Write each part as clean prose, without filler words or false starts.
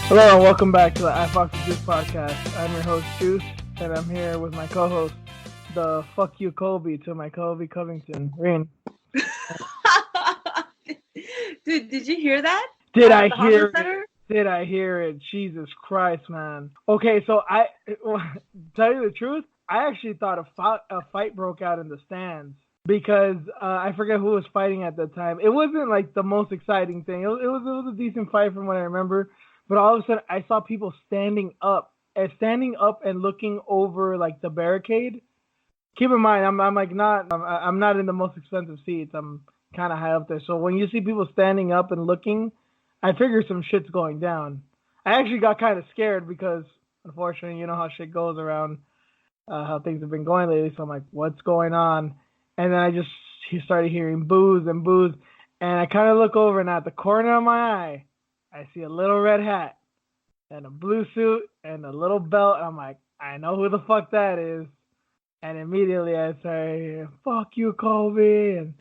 Hello and welcome back to the I Fox Juice podcast. I'm your host Juice, and I'm here with my co-host, the fuck you Kobe to my Kobe Covington. Rain. Dude, did you hear that? Did I hear it? Did I hear it? Jesus Christ, man. Okay, so tell you the truth, I actually thought a fight broke out in the stands because I forget who was fighting at the time. It wasn't like the most exciting thing. It was a decent fight from what I remember. But all of a sudden, I saw people standing up and looking over like the barricade. Keep in mind, I'm not in the most expensive seats. I'm kind of high up there. So when you see people standing up and looking, I figure some shit's going down. I actually got kind of scared because, unfortunately, you know how shit goes around, how things have been going lately. So I'm like, what's going on? And then I just started hearing boos, and I kind of look over, and at the corner of my eye, I see a little red hat and a blue suit and a little belt. I'm like, I know who the fuck that is. And immediately I say, fuck you, Kobe. And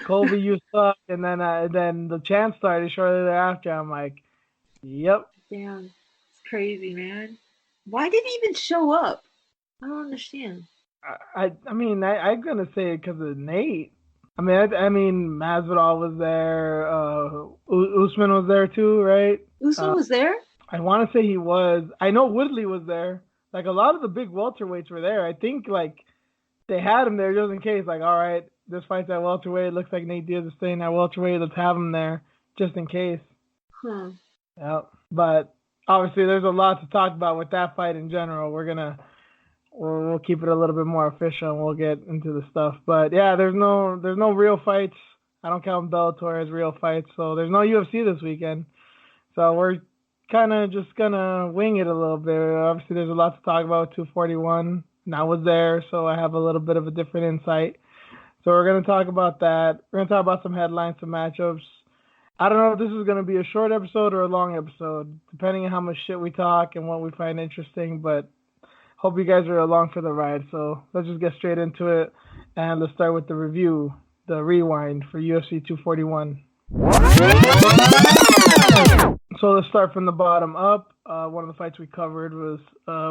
Kobe, you suck. And then the chant started shortly thereafter. I'm like, yep. Damn, it's crazy, man. Why did he even show up? I don't understand. I'm going to say it because of Nate. I mean, Masvidal was there. Usman was there too, right? Usman was there? I want to say he was. I know Woodley was there. Like, a lot of the big welterweights were there. I think, like, they had him there just in case. Like, all right, this fight's at welterweight. Looks like Nate Diaz is staying at welterweight. Let's have him there just in case. Yeah. But, obviously, there's a lot to talk about with that fight in general. We'll keep it a little bit more official, and we'll get into the stuff. But yeah, there's no real fights. I don't count Bellator as real fights, so there's no UFC this weekend. So we're kind of just gonna wing it a little bit. Obviously, there's a lot to talk about. 241, and I was there, so I have a little bit of a different insight. So we're gonna talk about that. We're gonna talk about some headlines, some matchups. I don't know if this is gonna be a short episode or a long episode, depending on how much shit we talk and what we find interesting, but hope you guys are along for the ride. So let's just get straight into it. And let's start with the review, the rewind for UFC 241. So let's start from the bottom up. One of the fights we covered was,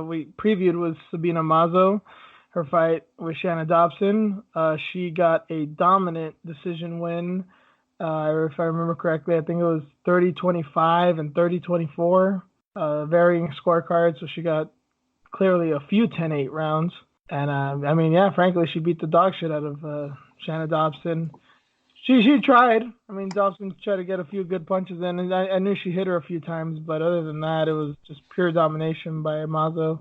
we previewed was Sabina Mazo, her fight with Shanna Dobson. She got a dominant decision win. If I remember correctly, I think it was 30-25 and 30-24, varying scorecards. So she got clearly a few 10-8 rounds. And, frankly, she beat the dog shit out of Shanna Dobson. She tried. I mean, Dobson tried to get a few good punches in, and I knew she hit her a few times, but other than that, it was just pure domination by Mazo.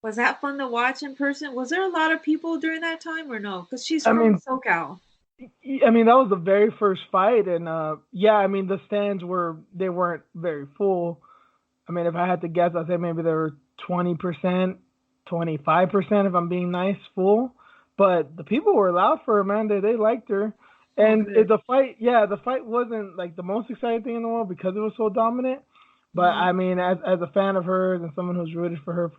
Was that fun to watch in person? Was there a lot of people during that time or no? Because she's from SoCal. I mean, that was the very first fight, and, the stands weren't very full. I mean, if I had to guess, I'd say maybe there were 20%, 25%, if I'm being nice, full. But the people were loud for her, man. They liked her. And the fight wasn't like the most exciting thing in the world because it was so dominant. But I mean, as a fan of hers and someone who's rooted for her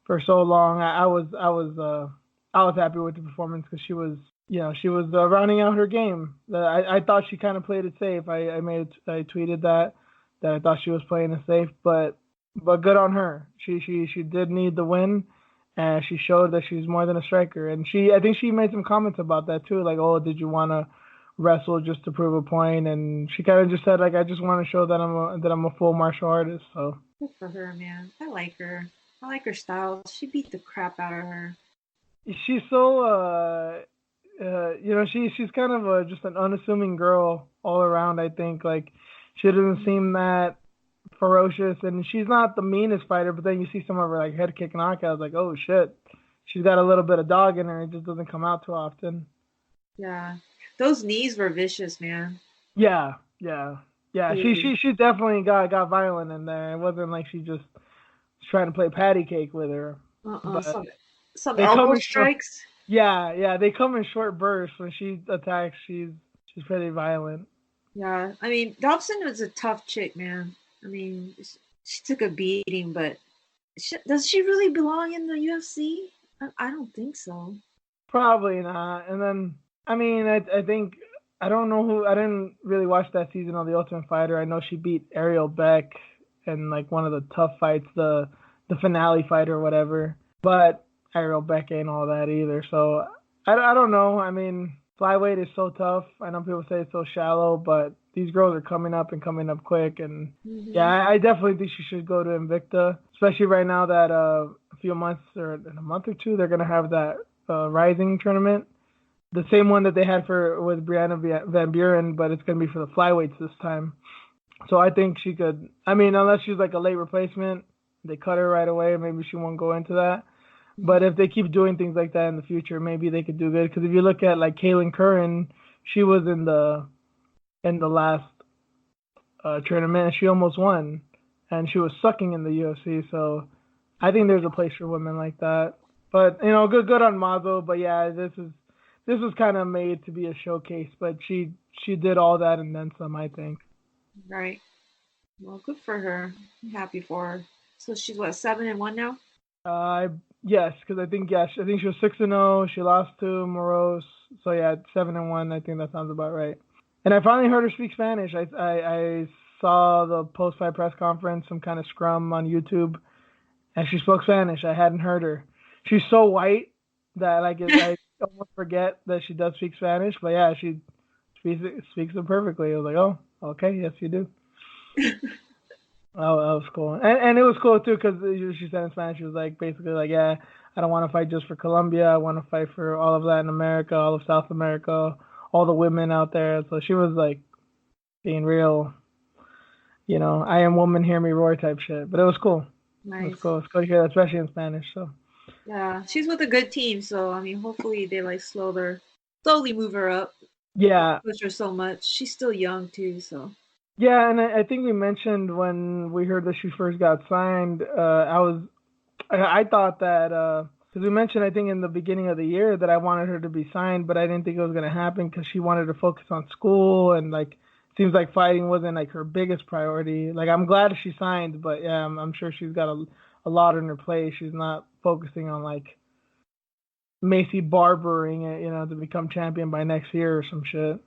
for so long, I was happy with the performance because she was rounding out her game. I thought she kind of played it safe. I tweeted that I thought she was playing it safe, but good on her. She did need the win, and she showed that she's more than a striker. And I think she made some comments about that too, like, oh, did you want to wrestle just to prove a point? And she kind of just said, like, I just want to show that I'm a full martial artist. So good for her, man. I like her. I like her style. She beat the crap out of her. She's so she's kind of just an unassuming girl all around. I think, like, she doesn't seem that ferocious, and she's not the meanest fighter, but then you see some of her like head kick knockouts, like, oh shit, she's got a little bit of dog in her. It just doesn't come out too often. Yeah, those knees were vicious, man. Yeah. She definitely got violent in there. It wasn't like she just trying to play patty cake with her. Some elbow strikes. Yeah, they come in short bursts. When she attacks, she's pretty violent. Yeah, I mean, Dobson was a tough chick, man. I mean, she took a beating, but does she really belong in the UFC? I don't think so. Probably not. And then, I mean, I think I don't know who. I didn't really watch that season of The Ultimate Fighter. I know she beat Ariel Beck in like one of the tough fights, the finale fight or whatever. But Ariel Beck ain't all that either. So I don't know. I mean, flyweight is so tough. I know people say it's so shallow, but these girls are coming up and coming up quick. And yeah, I definitely think she should go to Invicta, especially right now that a few months or in a month or two they're gonna have that Rising tournament, the same one that they had with Brianna Van Buren, but it's gonna be for the flyweights this time. So I think she could. I mean, unless she's like a late replacement, they cut her right away. Maybe she won't go into that. But if they keep doing things like that in the future, maybe they could do good. Because if you look at like Kaylin Curran, she was in the last tournament and she almost won, and she was sucking in the UFC. So I think there's a place for women like that. But you know, good on Mazo. But yeah, this was kind of made to be a showcase. But she did all that and then some, I think. Right. Well, good for her. I'm happy for her. So she's what, 7-1 now? Yes, because I think she was 6-0. She lost to Moros. So yeah, 7-1. I think that sounds about right. And I finally heard her speak Spanish. I saw the post-fight press conference, some kind of scrum on YouTube, and she spoke Spanish. I hadn't heard her. She's so white that I almost forget that she does speak Spanish. But yeah, she speaks it perfectly. I was like, oh, okay, yes, you do. Oh, that was cool. And it was cool too because she said in Spanish, she was like basically like, yeah, I don't want to fight just for Colombia. I want to fight for all of Latin America, all of South America, all the women out there. So she was like being real, I am woman, hear me roar type shit. But it was cool. Nice. It was cool. It's cool to hear that, especially in Spanish. So yeah, she's with a good team. So I mean, hopefully they like slowly move her up. Yeah. Push her so much. She's still young too. So. Yeah, and I think we mentioned when we heard that she first got signed, I thought that because we mentioned I think in the beginning of the year that I wanted her to be signed, but I didn't think it was gonna happen because she wanted to focus on school and like seems like fighting wasn't like her biggest priority. Like I'm glad she signed, but yeah, I'm sure she's got a lot on her plate. She's not focusing on like Macy barbering it, to become champion by next year or some shit.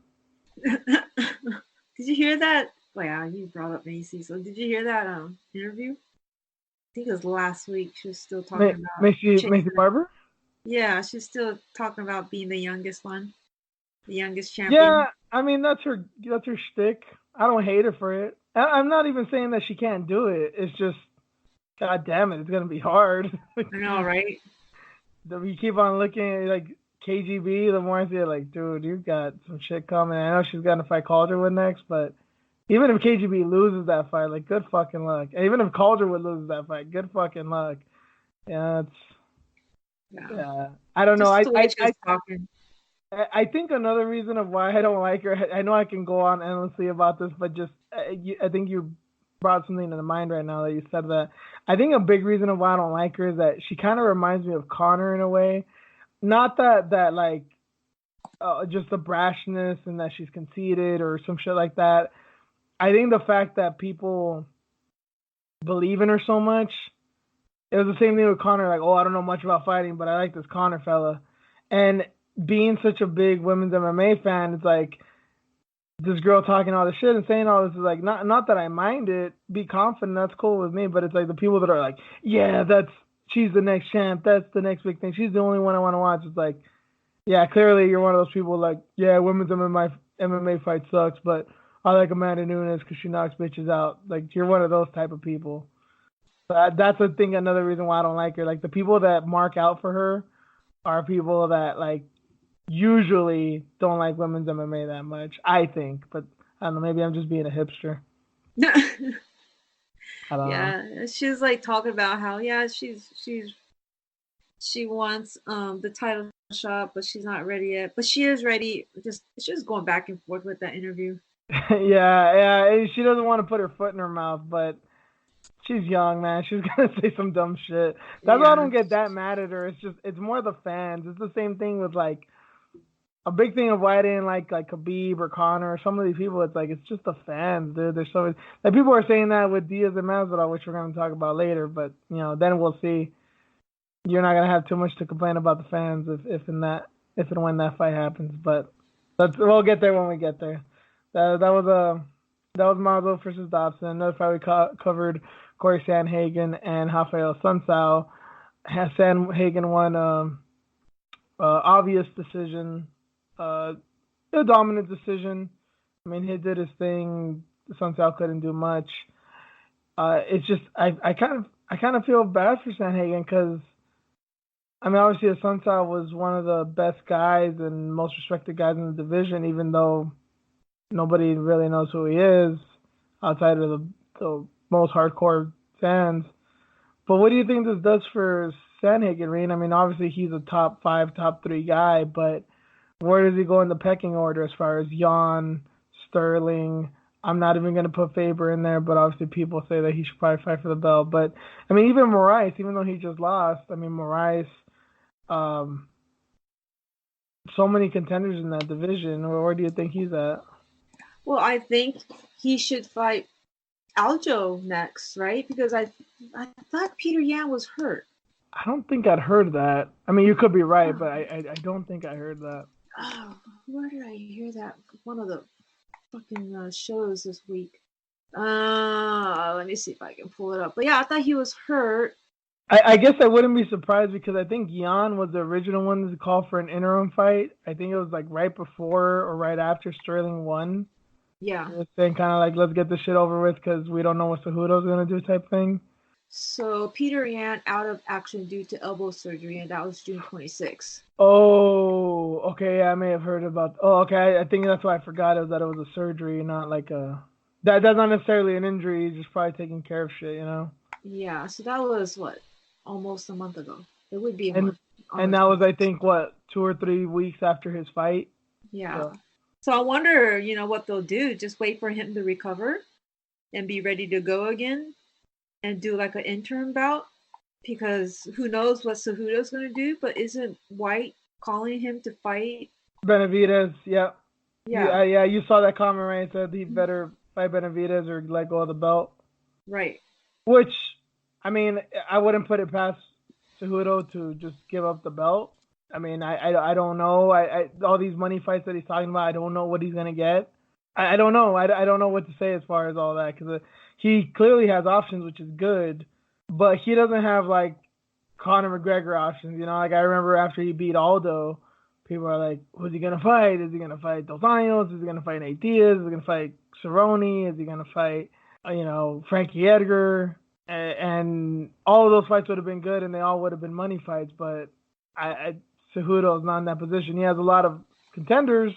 Did you hear that? Well, yeah, you brought up Macy. So did you hear that interview? I think it was last week. She was still talking about Macy Barber. Yeah, she's still talking about being the youngest one, the youngest champion. Yeah, I mean that's her shtick. I don't hate her for it. I'm not even saying that she can't do it. It's just, god damn it, it's gonna be hard. I know, right? We keep on looking at like KGB. The more I see it, like, dude, you've got some shit coming. I know she's gonna fight Calderwood next, but even if KGB loses that fight, like, good fucking luck. And even if Calderwood loses that fight, good fucking luck. Yeah, I don't know. I think another reason of why I don't like her, I know I can go on endlessly about this, but just I think you brought something to the mind right now that you said that. I think a big reason of why I don't like her is that she kind of reminds me of Conor in a way. Not that like just the brashness and that she's conceited or some shit like that. I think the fact that people believe in her so much. It was the same thing with Conor. Like, oh, I don't know much about fighting, but I like this Conor fella. And being such a big women's MMA fan, it's like this girl talking all this shit and saying all this is like not that I mind it. Be confident, that's cool with me. But it's like the people that are like, yeah, she's the next champ. That's the next big thing. She's the only one I want to watch. It's like, yeah, clearly you're one of those people like, yeah, women's MMA fight sucks, but I like Amanda Nunes because she knocks bitches out. Like, you're one of those type of people. So that's I think another reason why I don't like her. Like the people that mark out for her are people that like usually don't like women's MMA that much. I think, but I don't know. Maybe I'm just being a hipster. I don't know. She's like talking about how she wants the title shot, but she's not ready yet. But she is ready. She's just going back and forth with that interview. yeah. She doesn't want to put her foot in her mouth, but she's young, man. She's gonna say some dumb shit. That's why I don't get that mad at her. It's more the fans. It's the same thing with like a big thing of why I didn't like Khabib or Conor or some of these people. It's like it's just the fans, dude. There's so like people are saying that with Diaz and Masvidal, which we're gonna talk about later. But then we'll see. You're not gonna have too much to complain about the fans if and when that fight happens. But we'll get there when we get there. That was Masvidal versus Dobson. Another fight we covered Corey Sandhagen and Rafael Sunsao. Sandhagen won obvious decision, a dominant decision. I mean, he did his thing. Sunsao couldn't do much. It's just I kind of feel bad for Sandhagen because I mean, obviously Sunsao was one of the best guys and most respected guys in the division, even though nobody really knows who he is outside of the most hardcore fans. But what do you think this does for Sandhagen, Reen? I mean, obviously he's a top 5, top 3 guy, but where does he go in the pecking order as far as Jan, Sterling? I'm not even going to put Faber in there, but obviously people say that he should probably fight for the belt. But, I mean, even Moraes, even though he just lost, I mean, Moraes, so many contenders in that division. Where do you think he's at? Well, I think he should fight Aljo next, right? Because I thought Peter Yan was hurt. I don't think I'd heard that. I mean, you could be right, but I don't think I heard that. Oh, where did I hear that? One of the fucking shows this week. Let me see if I can pull it up. But yeah, I thought he was hurt. I guess I wouldn't be surprised because I think Jan was the original one to call for an interim fight. I think it was like right before or right after Sterling won. Yeah. Saying kind of like, let's get this shit over with because we don't know what Cejudo's going to do type thing. So Peter Yan out of action due to elbow surgery, and that was June 26th. Oh, okay. Yeah, I may have heard about. Oh, okay. I think that's why I forgot that it was a surgery, not like a. That's not necessarily an injury. He's just probably taking care of shit, Yeah. So that was what, almost a month ago. It would be a month. And that was, I think, what, 2 or 3 weeks after his fight. Yeah. So I wonder, what they'll do. Just wait for him to recover, and be ready to go again. And do like an interim bout, because who knows what Cejudo's going to do, but isn't White calling him to fight Benavidez? Yeah. Yeah, you saw that comment, right? It said he better fight Benavidez or let go of the belt. Right. Which, I mean, I wouldn't put it past Cejudo to just give up the belt. I mean, I don't know. I all these money fights that he's talking about, I don't know what he's going to get. I don't know. I don't know what to say as far as all that, because he clearly has options, which is good, but he doesn't have like Conor McGregor options. Like I remember after he beat Aldo, people are like, who's he gonna fight? Is he gonna fight Dos Anjos? Is he gonna fight Nate Diaz? Is he gonna fight Cerrone? Is he gonna fight Frankie Edgar? And all of those fights would have been good, and they all would have been money fights. But Cejudo is not in that position. He has a lot of contenders,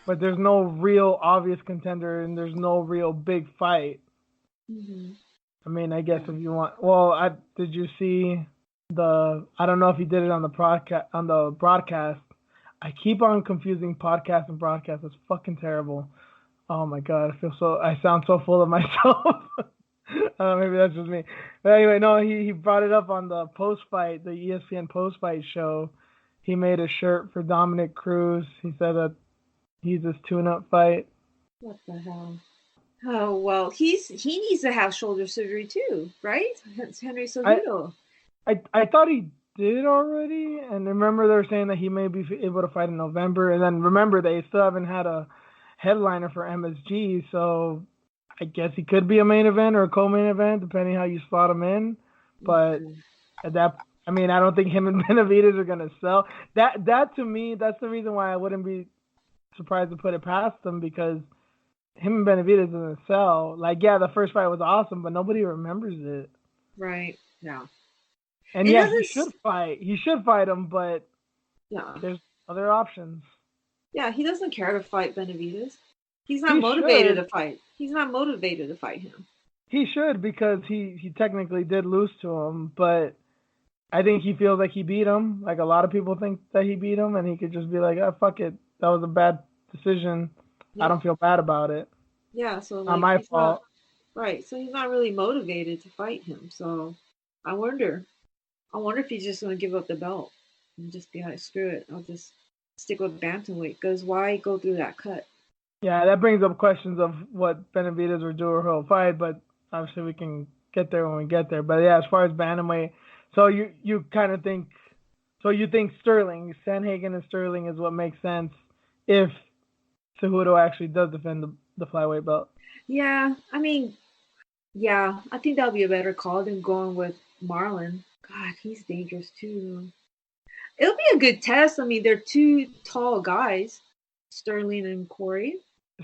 but there's no real obvious contender, and there's no real big fight. Mm-hmm. I mean, I guess if you want. Well, did you see I don't know if he did it on the broadcast. I keep on confusing podcast and broadcast. It's fucking terrible. Oh my god, I sound so full of myself. Maybe that's just me. But anyway, no, he brought it up on the post-fight, the ESPN post-fight show. He made a shirt for Dominic Cruz. He said that he's his tune-up fight. What the hell? Oh, well, he needs to have shoulder surgery too, right? That's Henry Cejudo. I thought he did already, and remember they were saying that he may be able to fight in November, and then remember they still haven't had a headliner for MSG, so I guess he could be a main event or a co-main event, depending how you slot him in. But at that, I mean, I don't think him and Benavidez are gonna sell. That to me, that's the reason why I wouldn't be surprised to put it past them, because him and Benavidez doesn't sell. Like, yeah, the first fight was awesome, but nobody remembers it. Right. Yeah. And yeah, he should fight. He should fight him, but there's other options. Yeah, he doesn't care to fight Benavidez. He's not motivated to fight. He's not motivated to fight him. He should, because he technically did lose to him, but I think he feels like he beat him. Like a lot of people think that he beat him, and he could just be like, oh, fuck it. That was a bad decision. Yeah. I don't feel bad about it. Yeah, so like, not my fault. Right. So he's not really motivated to fight him. So I wonder. I wonder if he's just gonna give up the belt and just be like, screw it, I'll just stick with bantamweight. Because why go through that cut? Yeah, that brings up questions of what Benavidez or do or he'll fight, but obviously we can get there when we get there. But yeah, as far as bantamweight, so you kind of think, so you think Sterling, Sanhagen and Sterling is what makes sense if Cejudo actually does defend the flyweight belt. Yeah, I mean, yeah, I think that'll be a better call than going with Marlon. God, he's dangerous too. It'll be a good test. I mean, they're two tall guys, Sterling and Corey.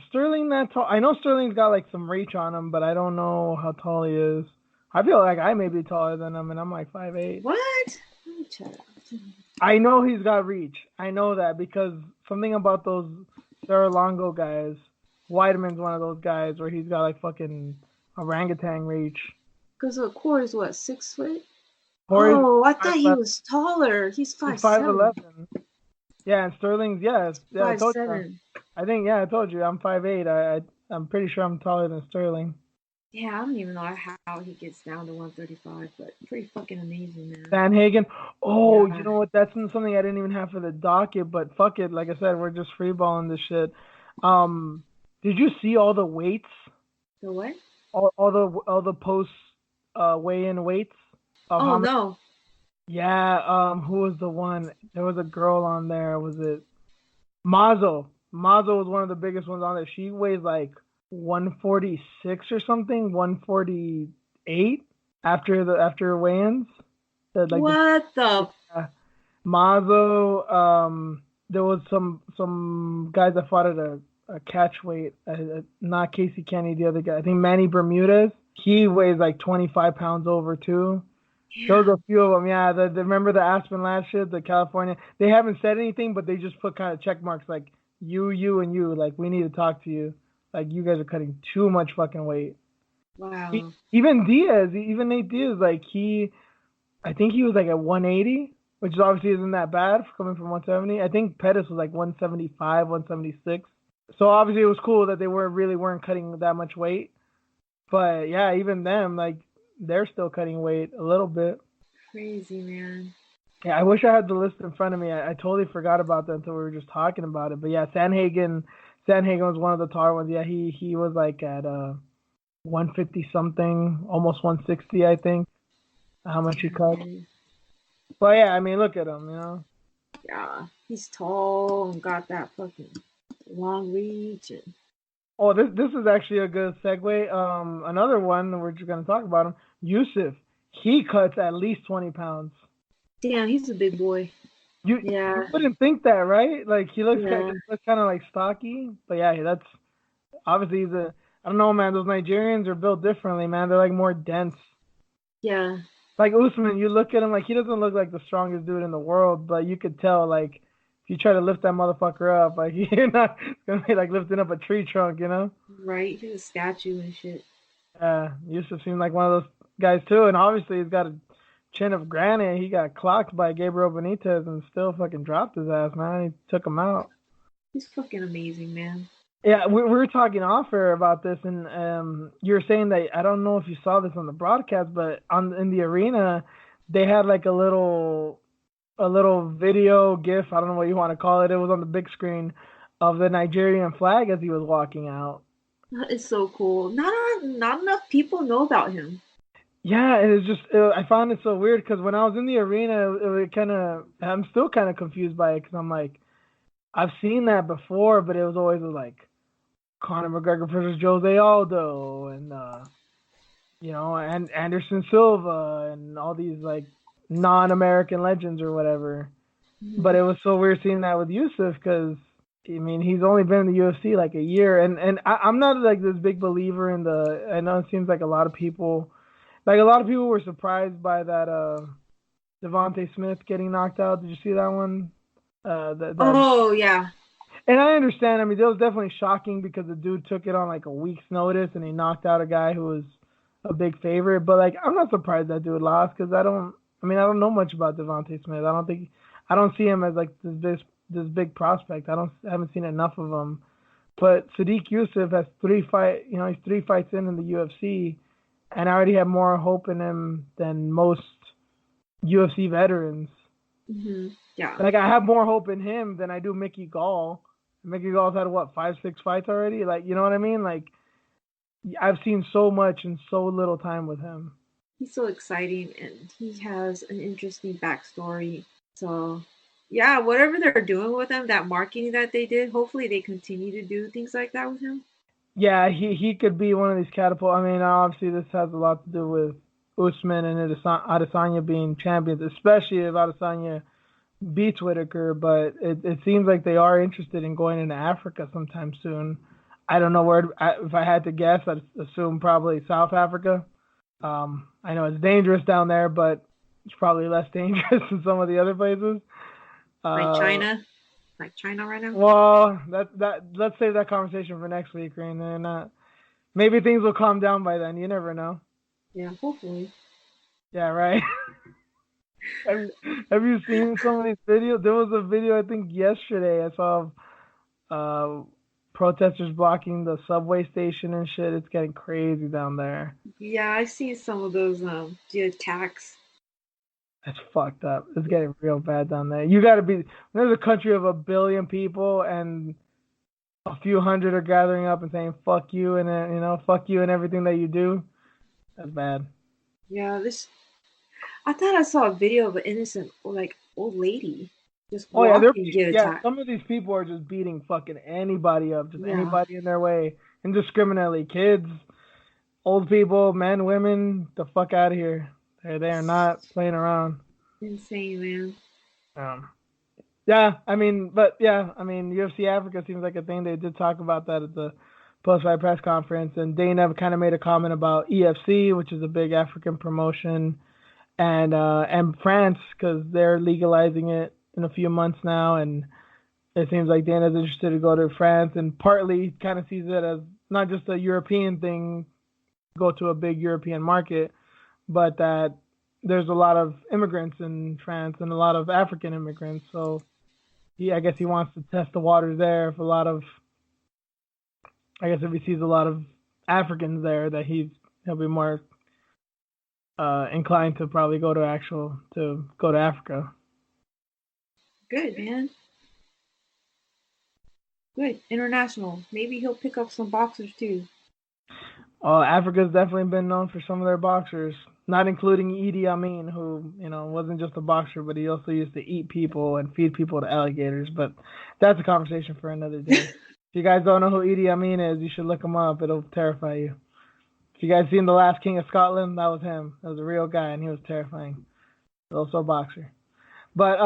Sterling that tall? I know Sterling's got like some reach on him, but I don't know how tall he is. I feel like I may be taller than him, and I'm like 5'8". What? Let me check. I know he's got reach. I know that because something about those Serra-Longo guys. Weidman's one of those guys where he's got like fucking orangutan reach. Because Corey's what, 6 foot? Corey's Oh, I thought he 5'11". was taller. He's He's 5'7". 5'11". Yeah, and Sterling's yeah. I Five told you. seven. I think I told you I'm 5'8". I'm pretty sure I'm taller than Sterling. Yeah, I don't even know how he gets down to 135, but pretty fucking amazing, man. Sanhagen. Oh, Yeah. you know what? That's something I didn't even have for the docket, but fuck it. Like I said, we're just freeballing this shit. Did you see all the weights? The what? All the post weigh-in weights of Oh how many? no. Yeah. Who was the one? There was a girl on there. Was it Mazo? Mazo was one of the biggest ones on there. She weighs like 146 or something, 148 after weigh-ins. What the? Mazo, there was some guys that fought at a catch weight, not Casey Kenny, the other guy. I think Manny Bermudez. He weighs like 25 pounds over too. Yeah. Those are a few of them. Yeah, remember the Aspen last shit, the California. They haven't said anything, but they just put kind of check marks like you, and you. Like we need to talk to you. Like you guys are cutting too much fucking weight. Wow. Even Diaz, even Nate Diaz, like I think he was like at 180, which obviously isn't that bad for coming from 170. I think Pettis was like 175, 176. So obviously it was cool that they weren't cutting that much weight. But yeah, even them, like they're still cutting weight a little bit. Crazy, man. Yeah, I wish I had the list in front of me. I totally forgot about that until we were just talking about it. But yeah, Sanhagen was one of the taller ones. Yeah, he was like at 150 something, almost 160, I think. How much he cut. But yeah, I mean, look at him, you know. Yeah, he's tall and got that fucking long reach. And... Oh, this is actually a good segue. Another one we're just gonna talk about him. Yusuf, he cuts at least 20 pounds. Damn, he's a big boy. You wouldn't think that, right? Like he looks kind of like stocky, but yeah, that's obviously I don't know, man. Those Nigerians are built differently, man. They're like more dense. Yeah. Like Usman, you look at him like he doesn't look like the strongest dude in the world, but you could tell like if you try to lift that motherfucker up, like you're not gonna be like lifting up a tree trunk, you know? Right, he's a statue and shit. Yeah, Yusuf seemed like one of those guys too, and obviously he's got a chin of granite. He got clocked by Gabriel Benitez and still fucking dropped his ass, man. He took him out. He's fucking amazing, man. Yeah, we were talking off air about this, and you were saying that I don't know if you saw this on the broadcast, but in the arena, they had like a little video gif. I don't know what you want to call it. It was on the big screen of the Nigerian flag as he was walking out. That is so cool. Not enough people know about him. Yeah, and I found it so weird because when I was in the arena, I'm still kind of confused by it because I'm like, I've seen that before, but it was always like Conor McGregor versus Jose Aldo and and Anderson Silva and all these like non-American legends or whatever. Mm-hmm. But it was so weird seeing that with Yusuf because I mean he's only been in the UFC like a year, and I'm not like this big believer in the. I know it seems like a lot of people were surprised by that Devontae Smith getting knocked out. Did you see that one? Oh yeah. And I understand. I mean, that was definitely shocking because the dude took it on like a week's notice and he knocked out a guy who was a big favorite. But like, I'm not surprised that dude lost because I don't know much about Devontae Smith. I don't see him as like this big prospect. I haven't seen enough of him. But Sadiq Yusuf has he's 3 fights in the UFC, and I already have more hope in him than most UFC veterans. Yeah. Like I have more hope in him than I do Mickey Gall. Mickey Gall's had what 5, 6 fights already. Like you know what I mean? Like I've seen so much in so little time with him. He's so exciting and he has an interesting backstory. So, yeah, whatever they're doing with him, that marketing that they did, hopefully they continue to do things like that with him. Yeah, he could be one of these catapult. I mean, obviously this has a lot to do with Usman and Adesanya being champions, especially if Adesanya beats Whitaker. But it seems like they are interested in going into Africa sometime soon. I don't know where. If I had to guess, I'd assume probably South Africa. I know it's dangerous down there, but it's probably less dangerous than some of the other places. Like China. Like China right now. Well, let's save that conversation for next week, Rain. And maybe things will calm down by then. You never know. Yeah, hopefully. Yeah, right. have you seen some of these videos? There was a video I think yesterday I saw of protesters blocking the subway station and shit. It's getting crazy down there. Yeah, I've seen some of those the attacks. That's fucked up. It's getting real bad down there. You gotta be. There's a country of 1 billion people and a few hundred are gathering up and saying "fuck you" and "fuck you" and everything that you do. That's bad. Yeah, this. I thought I saw a video of an innocent like old lady just Oh yeah, walking get attacked. some of these people are just beating fucking anybody up, just Yeah. anybody in their way, indiscriminately. Kids, old people, men, women, the fuck out of here. They are not playing around. Insane, man. Yeah, I mean, UFC Africa seems like a thing. They did talk about that at the post-fight press conference, and Dana kind of made a comment about EFC, which is a big African promotion, and France because they're legalizing it in a few months now, and it seems like Dana's interested to go to France, and partly kind of sees it as not just a European thing, go to a big European market, but that there's a lot of immigrants in France and a lot of African immigrants, so I guess he wants to test the waters there. If he sees a lot of Africans there, that he'll be more inclined to probably go to Africa. Good, man. Good. International. Maybe he'll pick up some boxers too. Africa's definitely been known for some of their boxers, not including Idi Amin, who wasn't just a boxer, but he also used to eat people and feed people to alligators. But that's a conversation for another day. If you guys don't know who Idi Amin is, you should look him up. It'll terrify you. If you guys seen The Last King of Scotland, that was him. That was a real guy, and he was terrifying. Also a boxer. But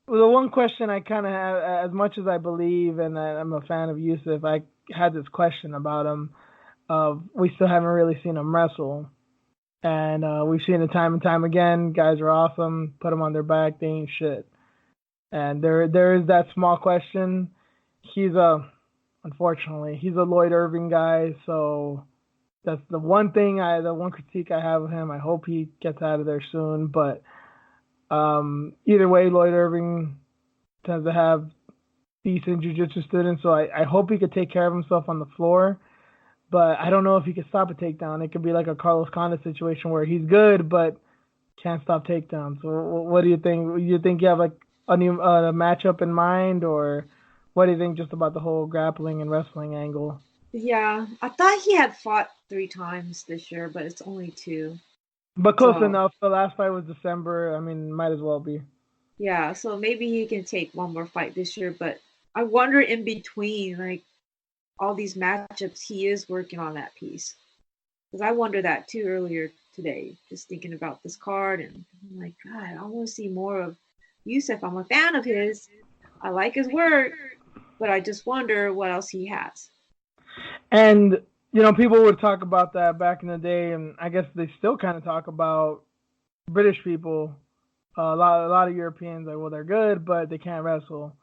the one question I kind of have, as much as I believe and I'm a fan of Yusuf, I had this question about him. We still haven't really seen him wrestle. And we've seen it time and time again. Guys are awesome. Put them on their back. They ain't shit. And there is that small question. Unfortunately, he's a Lloyd Irving guy. So that's the one critique I have of him. I hope he gets out of there soon. But either way, Lloyd Irving tends to have decent jiu-jitsu students. So I hope he could take care of himself on the floor. But I don't know if he can stop a takedown. It could be like a Carlos Condit situation where he's good but can't stop takedowns. So what do you think? Do you think you have like a matchup in mind, or what do you think just about the whole grappling and wrestling angle? Yeah, I thought he had fought 3 times this year, but it's only 2. But close enough. The last fight was December. I mean, might as well be. Yeah, so maybe he can take one more fight this year. But I wonder in between, like, all these matchups, he is working on that piece. Because I wonder that too earlier today, just thinking about this card. And I'm like, God, I want to see more of Yusuf. I'm a fan of his. I like his work. But I just wonder what else he has. And, people would talk about that back in the day. And I guess they still kind of talk about British people. A lot of Europeans, like, well, they're good, but they can't wrestle.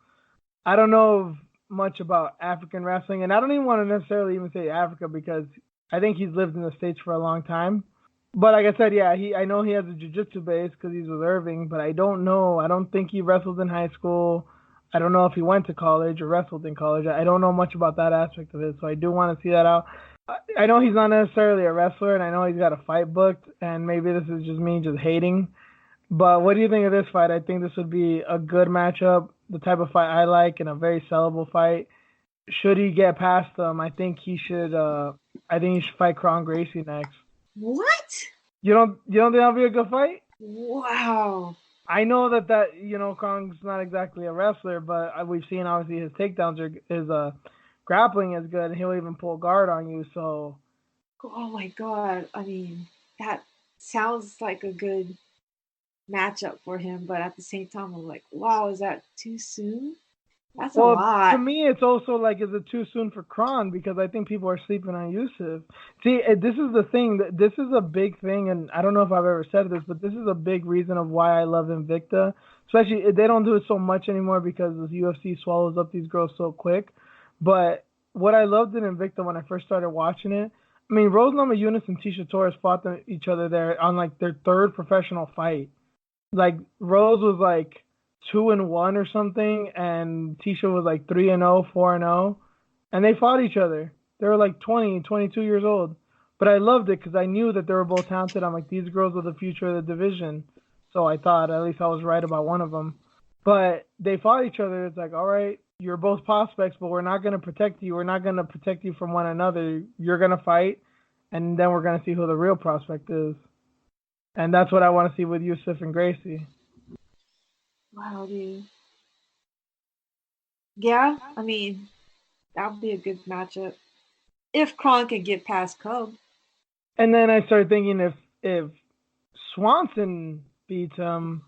I don't know much about African wrestling, and I don't even want to necessarily even say Africa because I think he's lived in the States for a long time. But like I said, yeah, I know he has a jiu-jitsu base because he's with Irving, but I don't know. I don't think he wrestled in high school. I don't know if he went to college or wrestled in college. I don't know much about that aspect of it, so I do want to see that out. I know he's not necessarily a wrestler, and I know he's got a fight booked, and maybe this is just me just hating. But what do you think of this fight? I think this would be a good matchup, the type of fight I like, and a very sellable fight. Should he get past them, I think he should. I think he should fight Kron Gracie next. What? You don't think that'll be a good fight? Wow. I know that Kron's not exactly a wrestler, but we've seen obviously his takedowns his grappling is good, and he'll even pull guard on you. So. Oh my god. I mean, that sounds like a good matchup for him, but at the same time, I'm like, wow, is that too soon? That's a Well, to lot. me, it's also like, is it too soon for Kron? Because I think people are sleeping on Yusuf. See, this is the thing. This is a big thing, and I don't know if I've ever said this, but this is a big reason of why I love Invicta. Especially, they don't do it so much anymore because the UFC swallows up these girls so quick. But what I loved in Invicta when I first started watching it, I mean, Rose Namajunas and Tisha Torres fought each other there on like their third professional fight. Like Rose was like 2-1 or something, and Tisha was like 3-0, 4-0, and they fought each other. They were like 20, 22 years old. But I loved it because I knew that they were both talented. I'm like, these girls are the future of the division. So I thought, at least I was right about one of them. But they fought each other. It's like, all right, you're both prospects, but we're not going to protect you. We're not going to protect you from one another. You're going to fight, and then we're going to see who the real prospect is. And that's what I want to see with Yusuf and Gracie. Wow, dude. Yeah, I mean, that would be a good matchup. If Kron can get past Cub. And then I started thinking if Swanson beats him,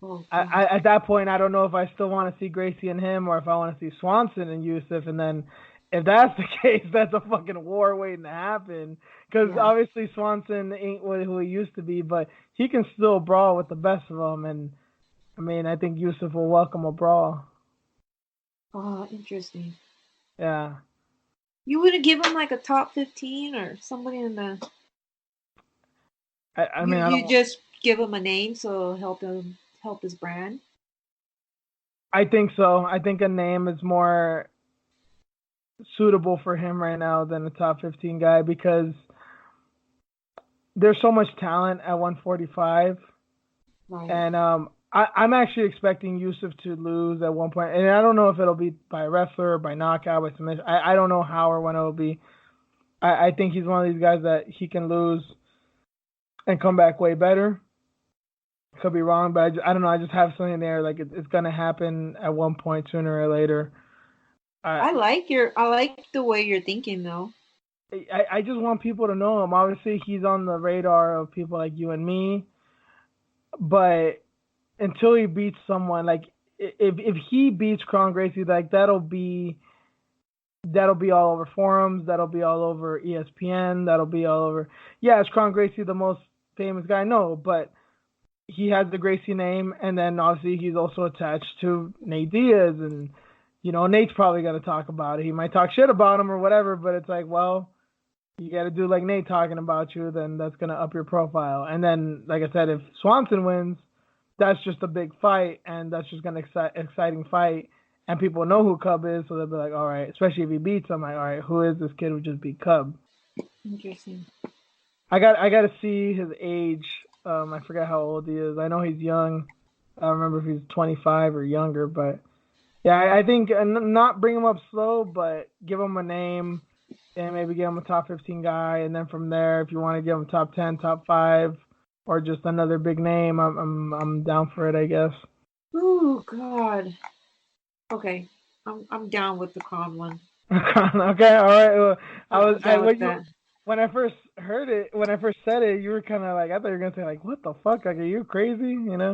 Oh, at that point I don't know if I still want to see Gracie and him or if I want to see Swanson and Yusuf. And then if that's the case, that's a fucking war waiting to happen. Because yeah. obviously Swanson ain't who he used to be, but he can still brawl with the best of them. And I mean, I think Yusuf will welcome a brawl. Oh, interesting. Yeah. You wouldn't give him like a top 15 or somebody in the. I You mean, I you don't. just give him a name so help his brand. I think so. I think a name is more suitable for him right now than a top 15 guy because there's so much talent at 145, Right. and I'm actually expecting Yusuf to lose at one point, and I don't know if it'll be by wrestler or by knockout, by submission. I don't know how or when it'll be. I think he's one of these guys that he can lose and come back way better. Could be wrong, but I don't know. I just have something there like it's gonna happen at one point sooner or later. I like the way you're thinking though. I just want people to know him. Obviously, he's on the radar of people like you and me, but until he beats someone, like if he beats Kron Gracie, like that'll be all over forums, that'll be all over ESPN, that'll be all over. Yeah, is Kron Gracie the most famous guy? No, but he has the Gracie name, and then obviously he's also attached to Nate Diaz, and Nate's probably gonna talk about it. He might talk shit about him or whatever, but it's like, well, you got to do like Nate talking about you, then that's going to up your profile. And then, like I said, if Swanson wins, that's just a big fight, and that's just going to exciting fight. And people know who Cub is, so they'll be like, all right, especially if he beats him, like, all right, who is this kid who just beat Cub? Interesting. I got to see his age. I forget how old he is. I know he's young. I don't remember if he's 25 or younger, but yeah, I think not bring him up slow, but give him a name and maybe give him a top 15 guy, and then from there, if you want to give him top 10, top 5, or just another big name, I'm down for it, I guess. Oh God. Okay, I'm down with the calm one. Okay, all right. Well, I'm down with that. when I first heard it, when I first said it, you were kind of like, I thought you were gonna say like, what the fuck? Like, are you crazy? And I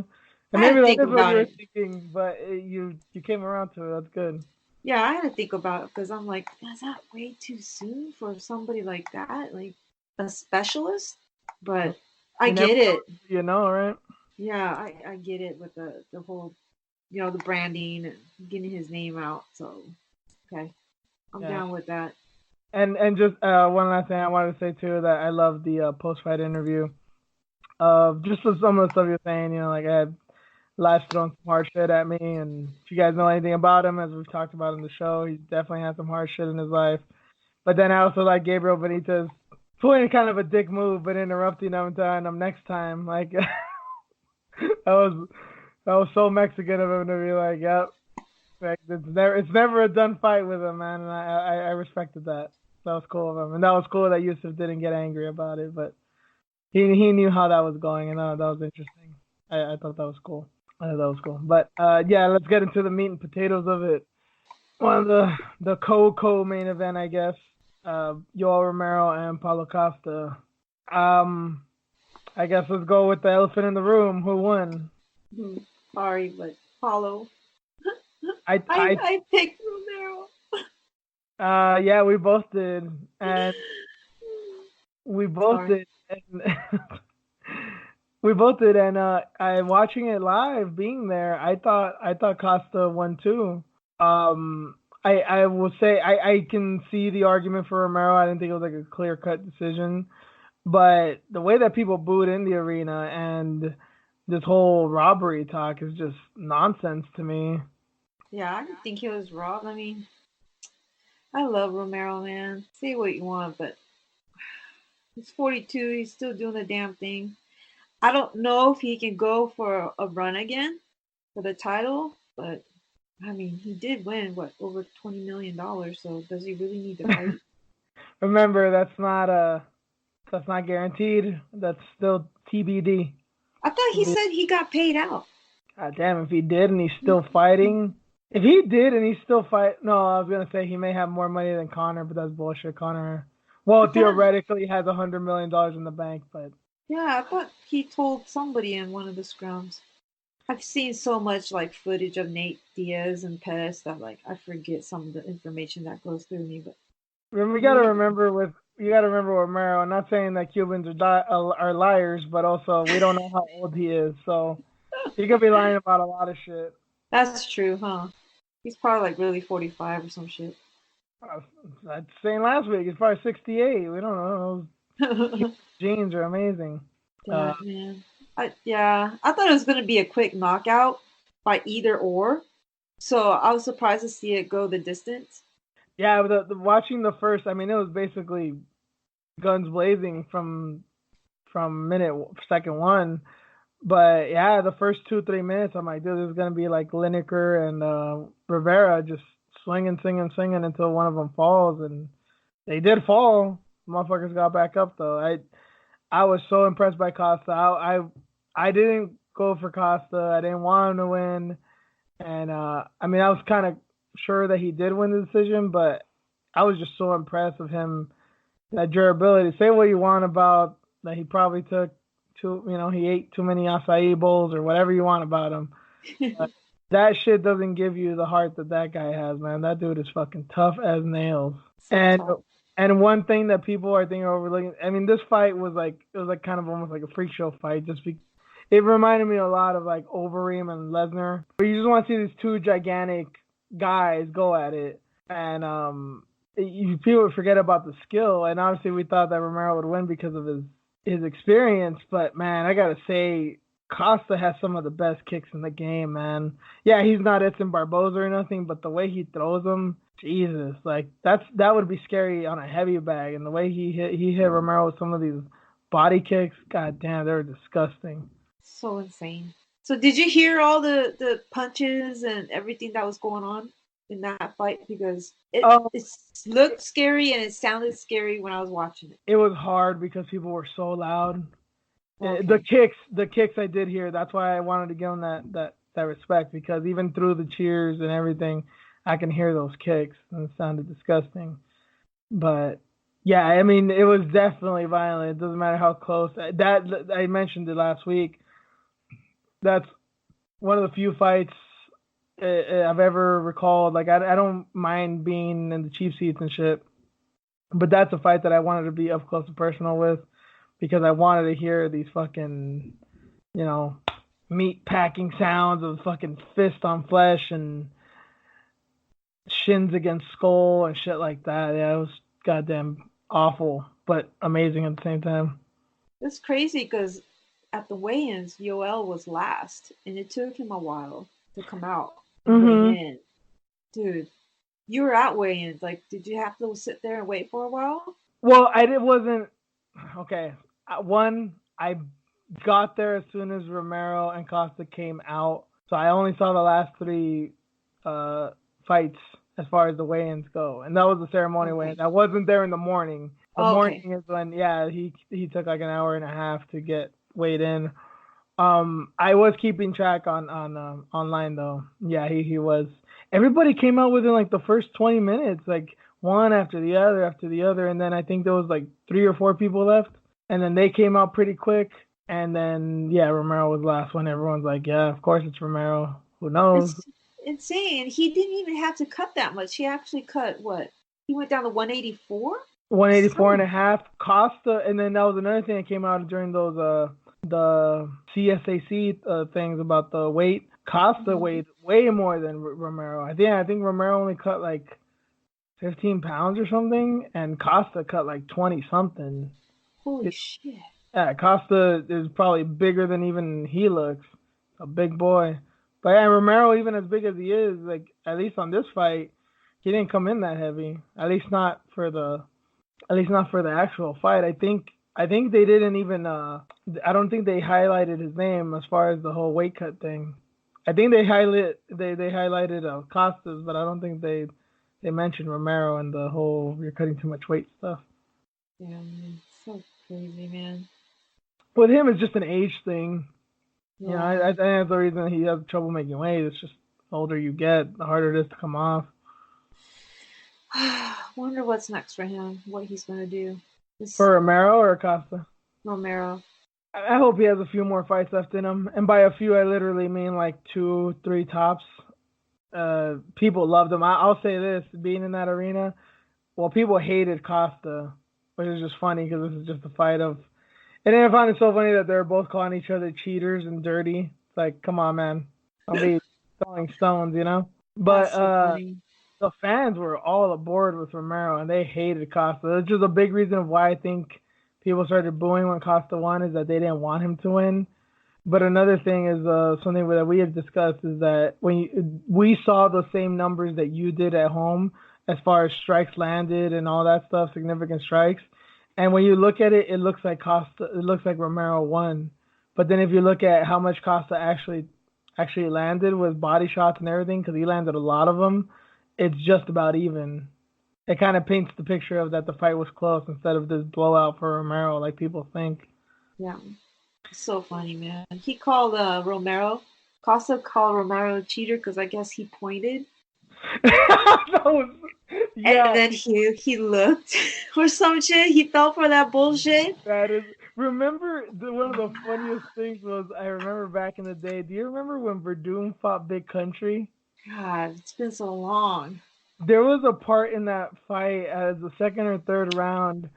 had maybe to that think is what you about were it. thinking, but you came around to it. That's good. Yeah, I had to think about it because I'm like, is that way too soon for somebody like that, like a specialist? But I You never get know, it. right? Yeah, I get it with the whole, the branding and getting his name out. So okay, I'm Yeah. down with that. And just one last thing I wanted to say too, that I love the post fight interview of just some of the stuff you're saying. Like Life's thrown some hard shit at me, and if you guys know anything about him, as we've talked about in the show, he's definitely had some hard shit in his life. But then I also like Gabriel Benitez pulling kind of a dick move, but interrupting him and telling him next time. Like that was so Mexican of him to be like, yep, like it's never a done fight with him, man. And I respected that. That was cool of him, and that was cool that Yusuf didn't get angry about it, but he knew how that was going, and that was interesting. I thought that was cool. I thought that was cool. But yeah, let's get into the meat and potatoes of it. One of the co-main event, I guess. Yoel Romero and Paulo Costa. I guess let's go with the elephant in the room. Who won? Sorry, but Paulo. I picked Romero. Yeah, we both did, and we both did, and we both did, and I watching it live, being there, I thought Costa won too. I will say I can see the argument for Romero. I didn't think it was like a clear cut decision, but the way that people booed in the arena and this whole robbery talk is just nonsense to me. Yeah, I didn't think he was robbed. I mean, I love Romero, man. Say what you want, but he's 42. He's still doing the damn thing. I don't know if he can go for a run again for the title, but I mean, he did win over $20 million. So does he really need to fight? Remember, that's not guaranteed. That's still TBD. I thought he said he got paid out. God damn, if he did and he's still fighting. If he did and he's still fighting. No, I was going to say he may have more money than Conor, but that's bullshit. Conor, well, theoretically has $100 million in the bank, but. Yeah, I thought he told somebody in one of the scrums. I've seen so much like footage of Nate Diaz and Pettis that like I forget some of the information that goes through me. But you got to remember with Romero. I'm not saying that Cubans are liars, but also we don't know how old he is, so he could be lying about a lot of shit. That's true, huh? He's probably like really 45 or some shit. I was saying last week he's probably 68. We don't know. Genes are amazing. Damn, man. I thought it was gonna be a quick knockout by either or, so I was surprised to see it go the distance. Yeah, the watching the first, I mean, it was basically guns blazing from second one. But yeah, the first 2-3 minutes, I'm like, dude, this is gonna be like Lineker and Rivera just swinging until one of them falls, and they did fall. Motherfuckers got back up though. I was so impressed by Costa. I didn't go for Costa. I didn't want him to win, and I mean, I was kind of sure that he did win the decision, but I was just so impressed with him, that durability. Say what you want about that, he probably took he ate too many acai bowls or whatever you want about him. But that shit doesn't give you the heart that guy has, man. That dude is fucking tough as nails. And one thing that people I think are overlooking, I mean, this fight was like kind of almost like a freak show fight. It reminded me a lot of like Overeem and Lesnar, where you just want to see these two gigantic guys go at it, and people forget about the skill. And obviously, we thought that Romero would win because of his experience, but man, I gotta say, Costa has some of the best kicks in the game, man. Yeah, he's not Edson Barboza or nothing, but the way he throws them, Jesus, like that would be scary on a heavy bag. And the way he hit Romero with some of these body kicks, god damn, they're disgusting. So insane. So did you hear all the punches and everything that was going on in that fight? Because it looked scary and it sounded scary when I was watching it. It was hard because people were so loud. Okay. The kicks I did hear. That's why I wanted to give them that respect, because even through the cheers and everything, I can hear those kicks, and it sounded disgusting. But yeah, I mean, it was definitely violent. It doesn't matter how close. That I mentioned it last week. That's one of the few fights I've ever recalled. Like I don't mind being in the cheap seats and shit, but that's a fight that I wanted to be up close and personal with, because I wanted to hear these fucking, meat packing sounds of fucking fist on flesh and shins against skull and shit like that. Yeah, it was goddamn awful, but amazing at the same time. It's crazy because at the weigh-ins, Yoel was last, and it took him a while to come out and Mm-hmm. weigh in. Dude, you were at weigh-ins. Like, did you have to sit there and wait for a while? Well, wasn't okay. One, I got there as soon as Romero and Costa came out, so I only saw the last three fights as far as the weigh-ins go, and that was the ceremony Okay. weigh-in. I wasn't there in the morning. The Okay. morning is when, yeah, he took like an hour and a half to get weighed in. I was keeping track on online though. Yeah, he was. Everybody came out within like the first 20 minutes, like one after the other, and then I think there was like 3 or 4 people left, and then they came out pretty quick, and then yeah, Romero was last one. Everyone's like, yeah, of course it's Romero. Who knows? It's insane. He didn't even have to cut that much. He actually cut what? He went down to 184? 184 and a half. Costa, and then that was another thing that came out during those the CSAC things about the weight. Costa weighed way more than Romero. I think Romero only cut like 15 pounds or something, and Costa cut like 20 something. Holy shit. Yeah, Costa is probably bigger than even he looks. A big boy. But yeah, Romero, even as big as he is, like at least on this fight, he didn't come in that heavy. At least not for the actual fight. I think they didn't even I don't think they highlighted his name as far as the whole weight cut thing. I think they highlighted Costas, but I don't think they mentioned Romero and the whole you're cutting too much weight stuff. Yeah, man. So crazy, man. With him, it's just an age thing. Yeah. You know, I think that's the reason he has trouble making weight. It's just the older you get, the harder it is to come off. Wonder what's next for him. What he's gonna do. For Romero or Costa? Romero. I hope he has a few more fights left in him, and by a few, I literally mean like 2, 3 tops. People loved him. I'll say this: being in that arena, well, people hated Costa, which is just funny because this is just a fight of. And then I find it so funny that they're both calling each other cheaters and dirty. It's like, come on, man, don't be throwing stones, you know. But So the fans were all aboard with Romero, and they hated Costa. That's just a big reason why I think people started booing when Costa won, is that they didn't want him to win. But another thing is something that we have discussed is that we saw the same numbers that you did at home as far as strikes landed and all that stuff, significant strikes. And when you look at it, it looks like Romero won. But then if you look at how much Costa actually landed with body shots and everything, because he landed a lot of them, it's just about even. It kind of paints the picture of that the fight was close instead of this blowout for Romero like people think. Yeah. So funny, man. He called Costa called Romero a cheater because I guess he pointed. Yeah. And then he looked or some shit. He fell for that bullshit. That is. Remember, one of the funniest things was, I remember back in the day. Do you remember when Verdum fought Big Country? God, it's been so long. There was a part in that fight as the second or third round.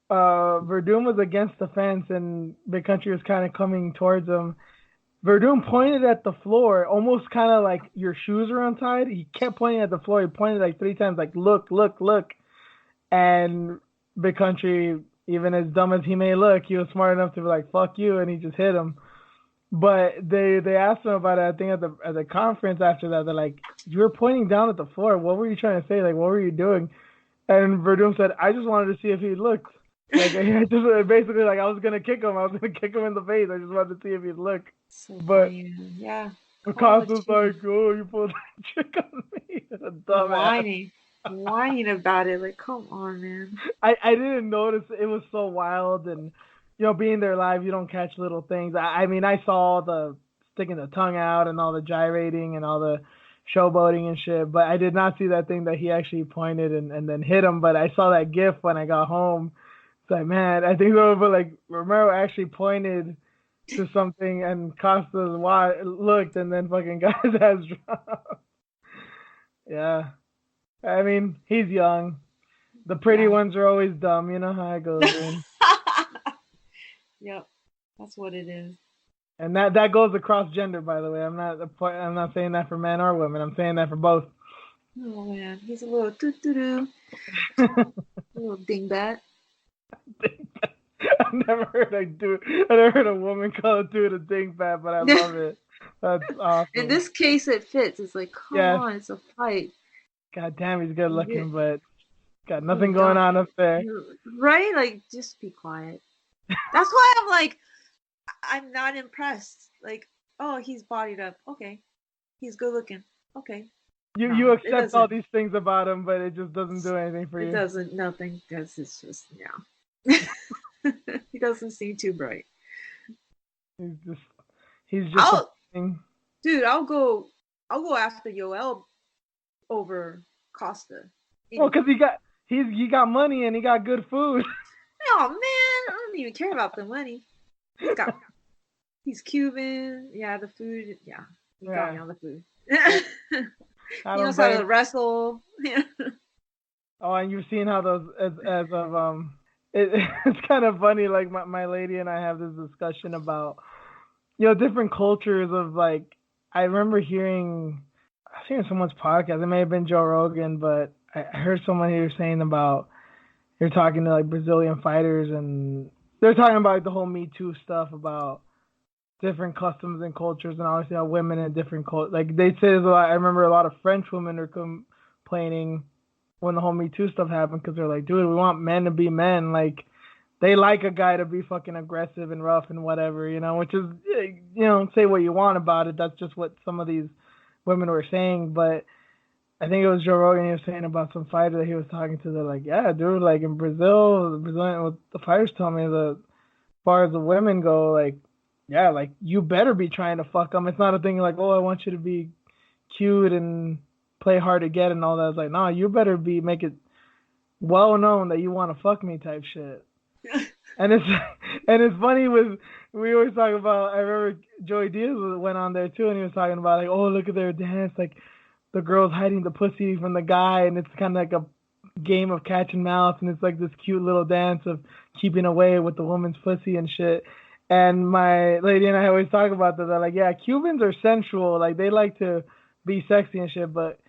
Verdum was against the fence and Big Country was kind of coming towards him. Verdum pointed at the floor, almost kind of like your shoes are untied. He kept pointing at the floor. He pointed like 3 times, like, look, look, look. And Big Country, even as dumb as he may look, he was smart enough to be like, fuck you, and he just hit him. But they asked him about it, I think, at the conference after that. They're like, you were pointing down at the floor. What were you trying to say? Like, what were you doing? And Verdum said, I just wanted to see if he looked. Like, I just basically, like, I was going to kick him. I was going to kick him in the face. I just wanted to see if he'd look. So But funny, yeah. Acosta's like, oh, you pulled a trick on me. Dumbass. Whining about it. Like, come on, man. I didn't notice. It was so wild. And, you know, being there live, you don't catch little things. I mean, I saw the sticking the tongue out and all the gyrating and all the showboating and shit. But I did not see that thing that he actually pointed and then hit him. But I saw that GIF when I got home. It's like, man, I think like Romero actually pointed to something and Costa looked and then fucking got his ass dropped. Yeah. I mean, he's young. The pretty ones are always dumb. You know how it goes. Yep. That's what it is. And that goes across gender, by the way. I'm not saying that for men or women. I'm saying that for both. Oh man, he's a little little dingbat. I never heard I never heard a woman call a dude a dink fat, but I love it. That's In awesome. this case, it fits. It's like, come Yes. on, it's a fight. God damn, he's good You, looking, but got you nothing going don't, on up there. right? Like, just be quiet. That's why I'm like, I'm not impressed. Like, oh, he's bodied up. Okay, he's good looking. Okay, You no, it accept all doesn't. these things about him, but it just doesn't do anything for It you. doesn't. Nothing. Because it's just yeah. He doesn't seem too bright. He's just he's just a I'll, thing. dude. I'll go after Yoel over Costa. Well, Any cause day. he got money and he got good food. Oh man, I don't even care about the money. He's got. He's Cuban. Yeah, the food. Yeah, he got me Yeah, on the food. I He don't knows how blame. to wrestle. Yeah. Oh, and you've seen how those as of it's kind of funny. Like my lady and I have this discussion about different cultures of like I remember I was hearing someone's podcast. It may have been Joe Rogan, but I heard someone here saying about you're talking to like Brazilian fighters and they're talking about like, the whole Me Too stuff about different customs and cultures and obviously how women in different cultures like they say there's a lot. I remember a lot of French women are complaining when the whole Me Too stuff happened because they're like, dude, we want men to be men. Like, they like a guy to be fucking aggressive and rough and whatever, which is, say what you want about it. That's just what some of these women were saying. But I think it was Joe Rogan he was saying about some fighter that he was talking to. They're like, yeah, dude, like in Brazil, the fighters tell me that as far as the women go, like, yeah, like you better be trying to fuck them. It's not a thing like, oh, I want you to be cute and play hard to get and all that. It's like, nah, you better make it well known that you want to fuck me type shit. And it's and it's funny with we always talk about. I remember Joey Diaz went on there too, and he was talking about like, oh, look at their dance, like the girl's hiding the pussy from the guy, and it's kind of like a game of catch and mouse, and it's like this cute little dance of keeping away with the woman's pussy and shit. And my lady and I always talk about that. They're like, yeah, Cubans are sensual, like they like to be sexy and shit, but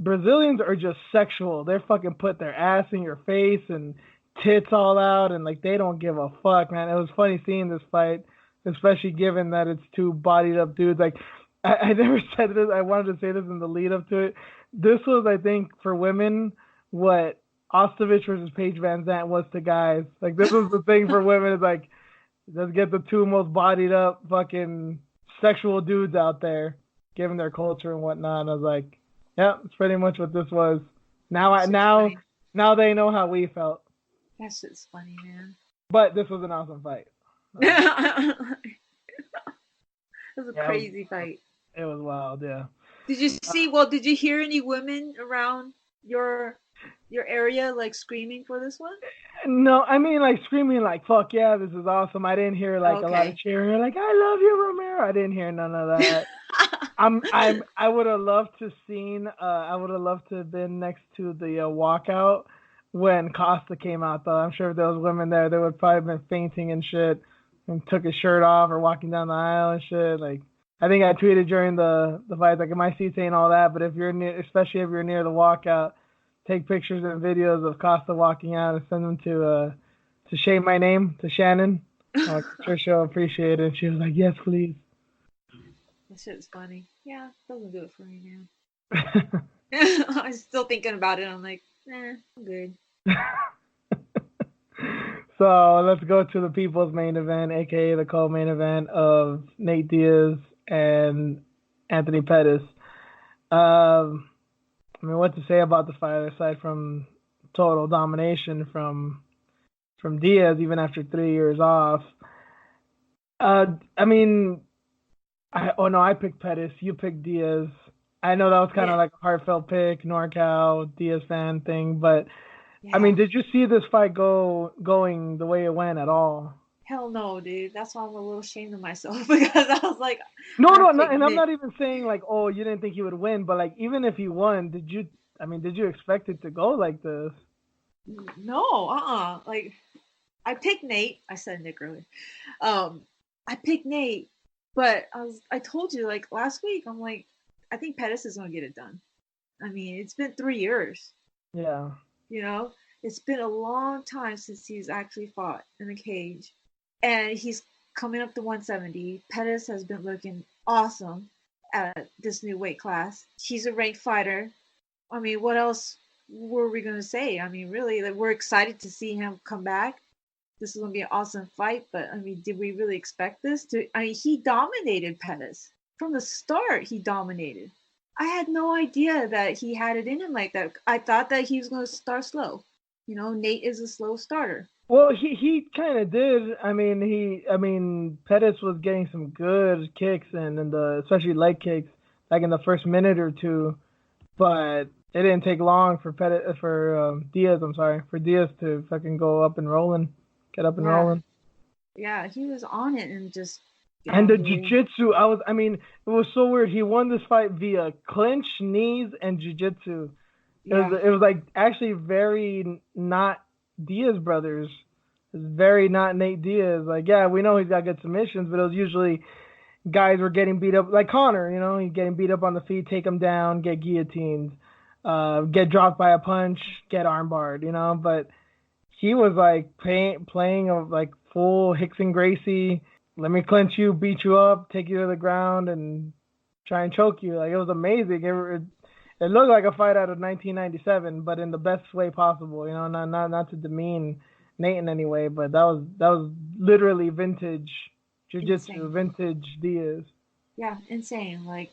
Brazilians are just sexual. They're fucking put their ass in your face and tits all out, and like they don't give a fuck, man. It was funny seeing this fight, especially given that it's two bodied up dudes. Like I never said this. I wanted to say this in the lead up to it. This was, I think, for women what Ostovich versus Paige Van Zandt was to guys. Like this was the thing for women. It's like let's get the two most bodied up fucking sexual dudes out there, given their culture and whatnot. And I was like, yeah, it's pretty much what this was. Now they know how we felt. That shit's funny, man. But this was an awesome fight. It was a Yeah, crazy fight. it was wild, yeah. Did you see? Well, did you hear any women around your area like screaming for this one? No, I mean like screaming like fuck yeah, this is awesome. I didn't hear like a lot of cheering like I love you, Romero. I didn't hear none of that. I would have loved to have been next to the walkout when Costa came out though. I'm sure if there was women there, they would probably have been fainting and shit and took his shirt off or walking down the aisle and shit. Like I think I tweeted during the fight like my seat saying all that, but if you're near, especially if you're near the walkout, take pictures and videos of Costa walking out and send them to Say My Name to Shannon. I'm sure she'll appreciate it. She was like, yes, please. That shit's funny. Yeah, doesn't do it for me, man. I'm still thinking about it. I'm like, I'm good. So let's go to the people's main event, aka the co-main event of Nate Diaz and Anthony Pettis. I mean, what to say about the fight aside from total domination from Diaz, even after 3 years off. I mean, I picked Pettis. You picked Diaz. I know that was kind of like a heartfelt pick, NorCal Diaz fan thing, but I mean, did you see this fight going the way it went at all? Hell no, dude. That's why I'm a little ashamed of myself because I was like, no, and I'm not even saying like, oh, you didn't think he would win, but like, even if he won, did you expect it to go like this? No, like, I picked Nate. I said Nick earlier. I picked Nate, but I told you like last week. I'm like, I think Pettis is gonna get it done. I mean, it's been 3 years. Yeah. You know, It's been a long time since he's actually fought in a cage. And he's coming up to 170. Pettis has been looking awesome at this new weight class. He's a ranked fighter. I mean, what else were we going to say? I mean, really, like, we're excited to see him come back. This is going to be an awesome fight. But, I mean, did we really expect this? I mean, he dominated Pettis. From the start, he dominated. I had no idea that he had it in him like that. I thought that he was going to start slow. You know, Nate is a slow starter. Well, he kind of did. I mean, Pettis was getting some good kicks and the especially leg kicks like in the first minute or two, but it didn't take long for Diaz. I'm sorry, for Diaz to fucking go up and rolling, get up and Yeah, rolling. yeah, he was on it and just And the dominating. jiu-jitsu, I mean, it was so weird. He won this fight via clinch, knees, and jiu-jitsu. Yeah, It was like actually very not Diaz brothers. It's very not Nate Diaz. Like, yeah, we know he's got good submissions, but it was usually guys were getting beat up, like Connor. You know, he's getting beat up on the feet, take him down, get guillotined, get dropped by a punch, get armbarred. You know, but he was like playing of like full Hickson Gracie. Let me clinch you, beat you up, take you to the ground, and try and choke you. Like, it was amazing. It looked like a fight out of 1997, but in the best way possible. You know, not to demean Nate in any way, but that was literally vintage jiu-jitsu, insane. vintage Diaz. Yeah, insane. Like,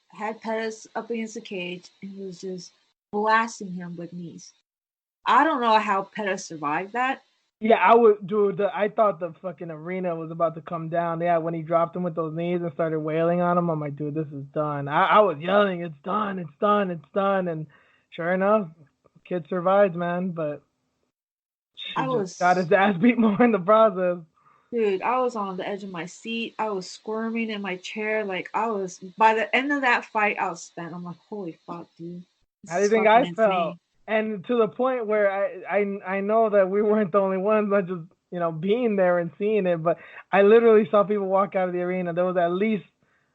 had Pettis up against the cage and he was just blasting him with knees. I don't know how Pettis survived that. Yeah, I would, dude. I thought the fucking arena was about to come down. Yeah, when he dropped him with those knees and started wailing on him, I'm like, dude, this is done. I was yelling, it's done, it's done, it's done, and sure enough, kid survived, man. But she I just got was, his ass beat more in the process. dude, I was on the edge of my seat. I was squirming in my chair. Like, I was, by the end of that fight, I was spent. I'm like, holy fuck, dude. How This do you is think fucking I felt? insane. And to the point where I know that we weren't the only ones, not just being there and seeing it, but I literally saw people walk out of the arena. There was at least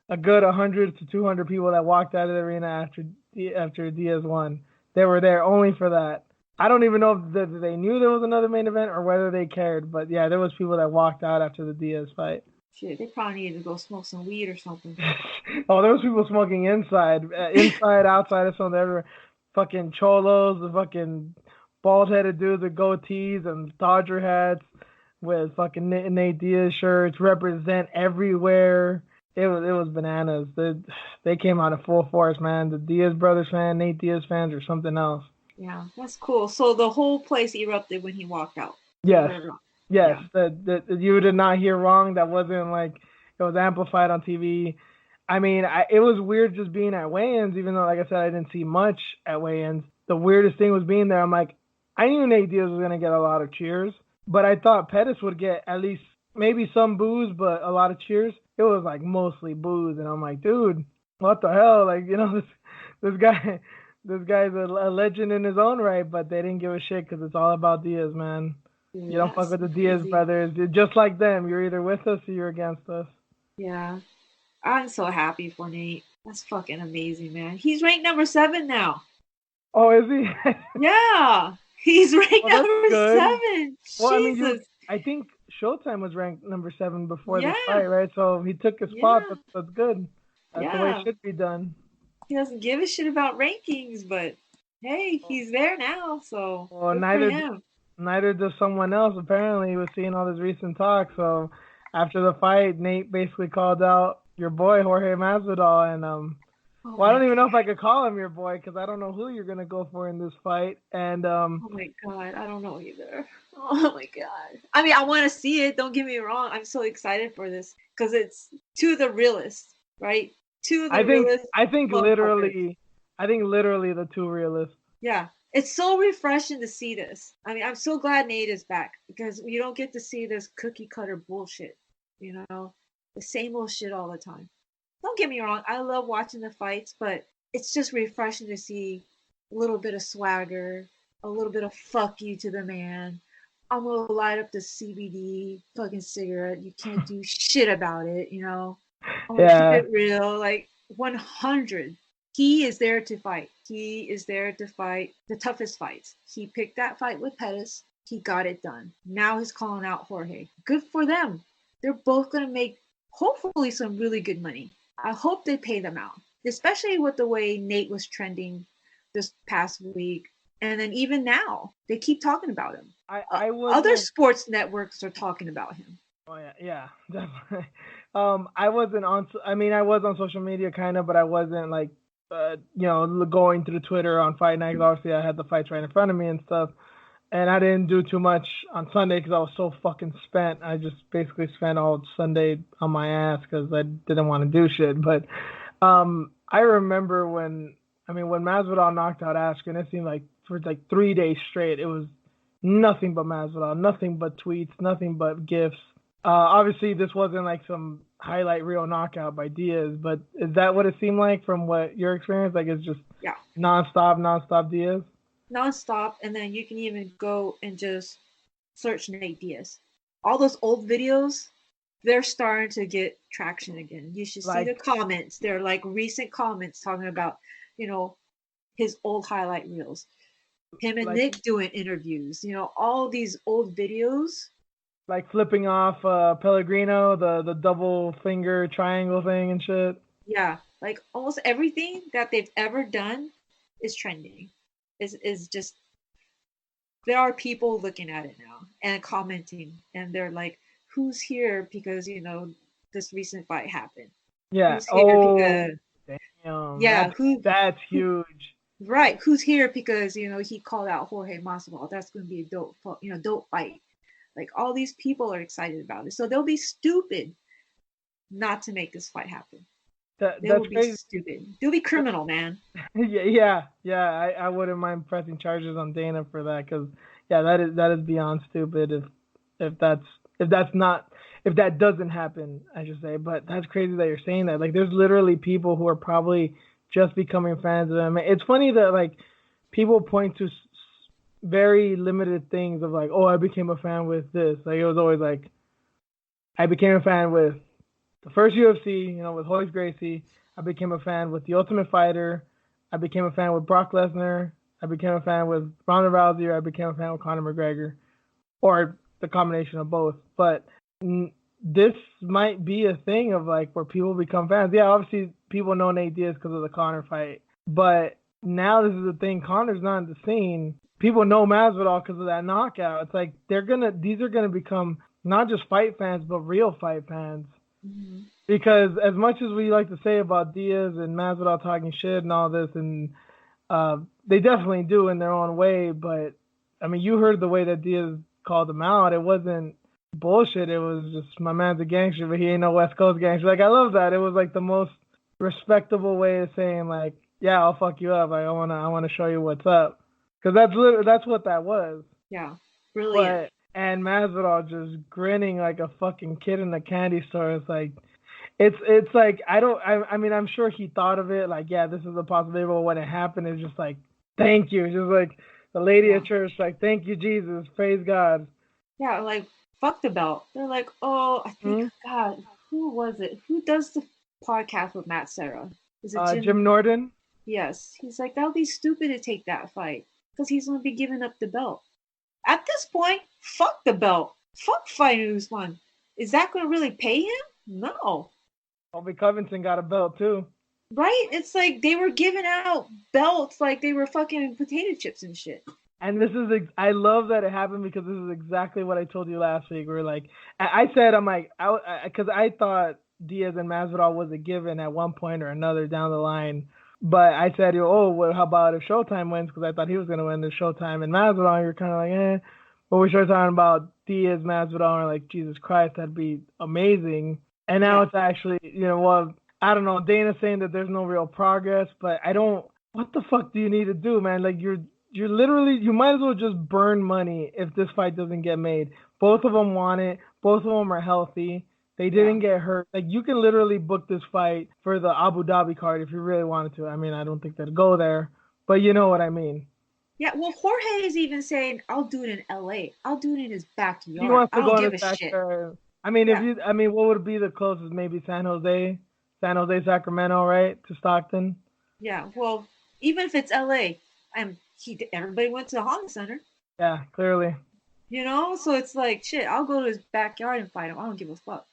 a good 100 to 200 people that walked out of the arena after Diaz won. They were there only for that. I don't even know if they knew there was another main event or whether they cared, but yeah, there was people that walked out after the Diaz fight. Shit, they probably needed to go smoke some weed or something. Oh, there was people smoking inside, outside, of something everywhere. Fucking cholos, the fucking bald-headed dudes with goatees and Dodger hats with fucking Nate Diaz shirts, represent everywhere. It was bananas. They came out in full force, man. The Diaz brothers fan, Nate Diaz fans, or something else. Yeah, that's cool. So the whole place erupted when he walked out. Am I Yes, right or wrong? yes. Yeah. That you did not hear wrong. That wasn't like it was amplified on TV. I mean, it was weird just being at weigh-ins, even though, like I said, I didn't see much at weigh-ins. The weirdest thing was being there. I'm like, I knew Nate Diaz was gonna get a lot of cheers, but I thought Pettis would get at least maybe some boos, but a lot of cheers. It was like mostly boos, and I'm like, dude, what the hell? Like, this guy, this guy's a legend in his own right, but they didn't give a shit because it's all about Diaz, man. You Dude, don't fuck that's with the Diaz crazy. brothers. You're just like them. You're either with us or you're against us. Yeah. I'm so happy for Nate. That's fucking amazing, man. He's ranked number 7 now. Oh, is he? Yeah. He's ranked Oh, that's number good. 7. Well, I mean, Jesus. I think Showtime was ranked number 7 before this Yeah. fight, right? So he took his spot. Yeah. That's good. That's the way it Yeah. should be done. He doesn't give a shit about rankings, but hey, he's there now, so Well, good for him. neither does someone else. Apparently, he was seeing all this recent talk. So after the fight, Nate basically called out your boy Jorge Masvidal, and Oh well, I my don't even know if god. I could call him your boy because I don't know who you're gonna go for in this fight. And Oh my god. I don't know either. Oh my god. I mean, I want to see it. Don't get me wrong. I'm so excited for this because it's two of the realest, right? Two of I the think realest I think motherfuckers. literally I think literally the two realists. Yeah. It's so refreshing to see this. I mean, I'm so glad Nate is back because you don't get to see this cookie cutter bullshit, you know, the same old shit all the time. Don't get me wrong, I love watching the fights, but it's just refreshing to see a little bit of swagger, a little bit of fuck you to the man. I'm gonna light up the CBD fucking cigarette. You can't do shit about it, you know. I'm gonna keep Yeah, it real, like 100. He is there to fight. He is there to fight the toughest fights. He picked that fight with Pettis. He got it done. Now he's calling out Jorge. Good for them. They're both going to make, hopefully, some really good money. I hope they pay them out, especially with the way Nate was trending this past week. And then even now, they keep talking about him. Other sports networks are talking about him. Oh yeah, definitely. I wasn't on. I mean, I was on social media kind of, but I wasn't like, going through Twitter on Fight Night. Obviously, I had the fights right in front of me and stuff, and I didn't do too much on Sunday because I was so fucking spent. I just basically spent all Sunday on my ass because I didn't want to do shit. But I remember when Masvidal knocked out Askren, it seemed like for like 3 days straight, it was nothing but Masvidal, nothing but tweets, nothing but GIFs. Obviously, this wasn't like some highlight reel knockout by Diaz, but is that what it seemed like from what your experience? Like it's just nonstop Diaz? Nonstop, and then you can even go and just search Nate Diaz. All those old videos, they're starting to get traction again. You should see the comments. They're like recent comments talking about, his old highlight reels. Him and Nick doing interviews, all these old videos. Like flipping off Pellegrino, the double finger triangle thing and shit. Yeah, like almost everything that they've ever done is trending. Is just, there are people looking at it now and commenting, and they're like, "Who's here because this recent fight happened?" Yeah. Damn. Yeah. That's huge. Right. Who's here because he called out Jorge Masvidal? That's going to be a dope fight. Like all these people are excited about it, so they'll be stupid not to make this fight happen. They'll be stupid. They'll be criminal, man. Yeah. I wouldn't mind pressing charges on Dana for that because that is beyond stupid if that doesn't happen, I should say. But that's crazy that you're saying that. Like there's literally people who are probably just becoming fans of him. It's funny that like people point to very limited things of like, oh, I became a fan with this. Like it was always like, I became a fan with the first UFC, with Royce Gracie. I became a fan with The Ultimate Fighter. I became a fan with Brock Lesnar. I became a fan with Ronda Rousey. Or I became a fan with Conor McGregor, or the combination of both. But this might be a thing of like where people become fans. Yeah, obviously people know Nate Diaz because of the Conor fight, but now this is the thing. Conor's not in the scene. People know Masvidal because of that knockout. It's like these are gonna become not just fight fans, but real fight fans. Mm-hmm. Because as much as we like to say about Diaz and Masvidal talking shit and all this, and they definitely do in their own way, but I mean, you heard the way that Diaz called him out. It wasn't bullshit. It was just, my man's a gangster, but he ain't no West Coast gangster. Like, I love that. It was like the most respectable way of saying, like, yeah, I'll fuck you up. Like, I wanna show you what's up. Because that's what that was. Yeah, brilliant. And Masvidal just grinning like a fucking kid in a candy store. It's like, it's like, I mean, I'm sure he thought of it. Like, yeah, this is a possibility. But when it happened, it's just like, thank you. Just like the lady at church, like, thank you, Jesus. Praise God. Yeah, like, fuck the belt. They're like, oh, I think, God, who was it? Who does the podcast with Matt Serra? Is it Jim Norton? Yes. He's like, that would be stupid to take that fight because he's going to be giving up the belt. At this point, fuck the belt. Fuck fighting Usman. Is that going to really pay him? No. Colby Covington got a belt too. Right? It's like they were giving out belts like they were fucking potato chips and shit. And this is, I love that it happened because this is exactly what I told you last week. We're like, I said, I'm like, because I thought Diaz and Masvidal was a given at one point or another down the line. But I said, oh, well, how about if Showtime wins? Because I thought he was going to win the Showtime. And Masvidal, you're kind of like, eh. But we started talking about Diaz, Masvidal, and like, Jesus Christ, that'd be amazing. And now it's actually, well, I don't know. Dana's saying that there's no real progress, but what the fuck do you need to do, man? Like, you're literally, you might as well just burn money if this fight doesn't get made. Both of them want it. Both of them are healthy. They didn't get hurt. Like, you can literally book this fight for the Abu Dhabi card if you really wanted to. I mean, I don't think they'd go there, but you know what I mean. Yeah, well, Jorge is even saying, I'll do it in LA. I'll do it in his backyard. He wants to I don't give a shit. I mean, what would be the closest? Maybe San Jose, Sacramento, right? To Stockton? Yeah. Well, even if it's LA, everybody went to the Honda Center. Yeah, clearly. So it's like shit. I'll go to his backyard and fight him. I don't give a fuck.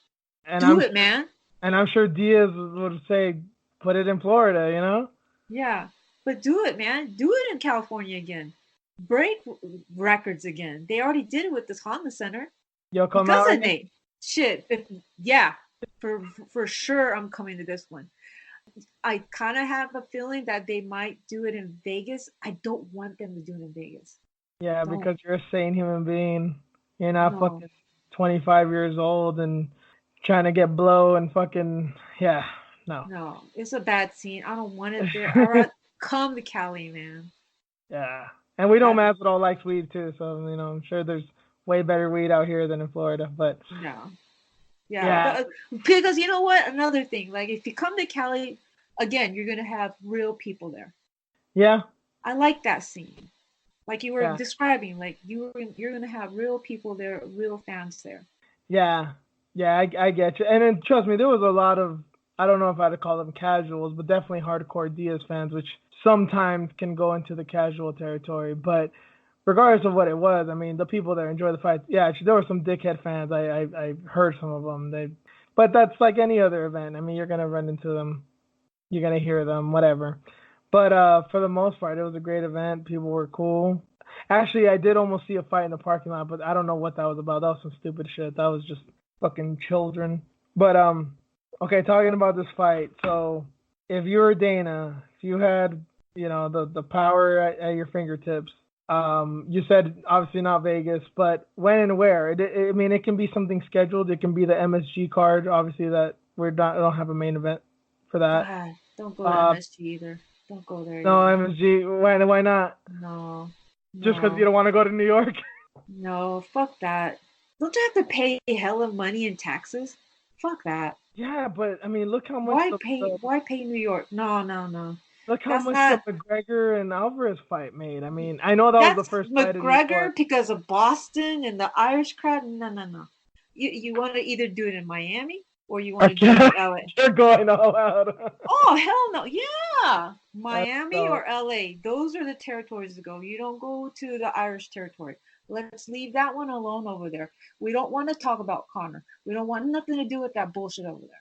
And Do I'm it, man. and I'm sure Diaz would say, put it in Florida. Yeah, but do it, man. Do it in California again. Break records again. They already did it with this Honda Center You'll come because out, of right? Nate. Shit. Yeah, for sure. I'm coming to this one. I kind of have a feeling that they might do it in Vegas. I don't want them to do it in Vegas. Yeah, Don't. because you're a sane human being. You're not No. fucking 25 years old and trying to get blow and fucking, yeah, no. No. It's a bad scene. I don't want it there. All right, come to Cali, man. Yeah. And we know That, Masvidal likes weed too, so, I'm sure there's way better weed out here than in Florida. But, no. Yeah, yeah, because you know what? Another thing, like if you come to Cali, again, you're gonna have real people there. yeah, I like that scene, like you were yeah, describing, like you're gonna have real people there, real fans there. yeah, yeah, I get you. And then, trust me, there was a lot of, I don't know if I'd call them casuals, but definitely hardcore Diaz fans, which sometimes can go into the casual territory. But regardless of what it was, I mean, the people that enjoy the fights, yeah, actually, there were some dickhead fans. I heard some of them. But that's like any other event. I mean, you're gonna run into them, you're gonna hear them, whatever. But for the most part, it was a great event. People were cool. Actually, I did almost see a fight in the parking lot, but I don't know what that was about. That was some stupid shit. That was just fucking children. But okay, talking about this fight. So, if you were Dana, if you had, the power at your fingertips, you said obviously not Vegas, but when and where? I mean, it can be something scheduled. It can be the MSG card. Obviously, that we don't have a main event for that. God, don't go to Uh, MSG either. Don't go there no either. MSG. Why not? No, Just because you no, don't want to go to New York? no. Fuck that. Don't you have to pay hella money in taxes? Fuck that. Yeah, but I mean, look how much Why the, pay? the Why pay New York? No, no, no. look how That's much the not. McGregor and Alvarez fight made. I mean, I know that was the That's first fight in New York. McGregor because of Boston and the Irish crowd. No, no, no. You want to either do it in Miami or you want to do it Okay, in LA. you're going all out. Oh hell no! Yeah, Miami So or LA. Those are the territories to go. You don't go to the Irish territory. Let's leave that one alone over there. We don't want to talk about Connor. We don't want nothing to do with that bullshit over there.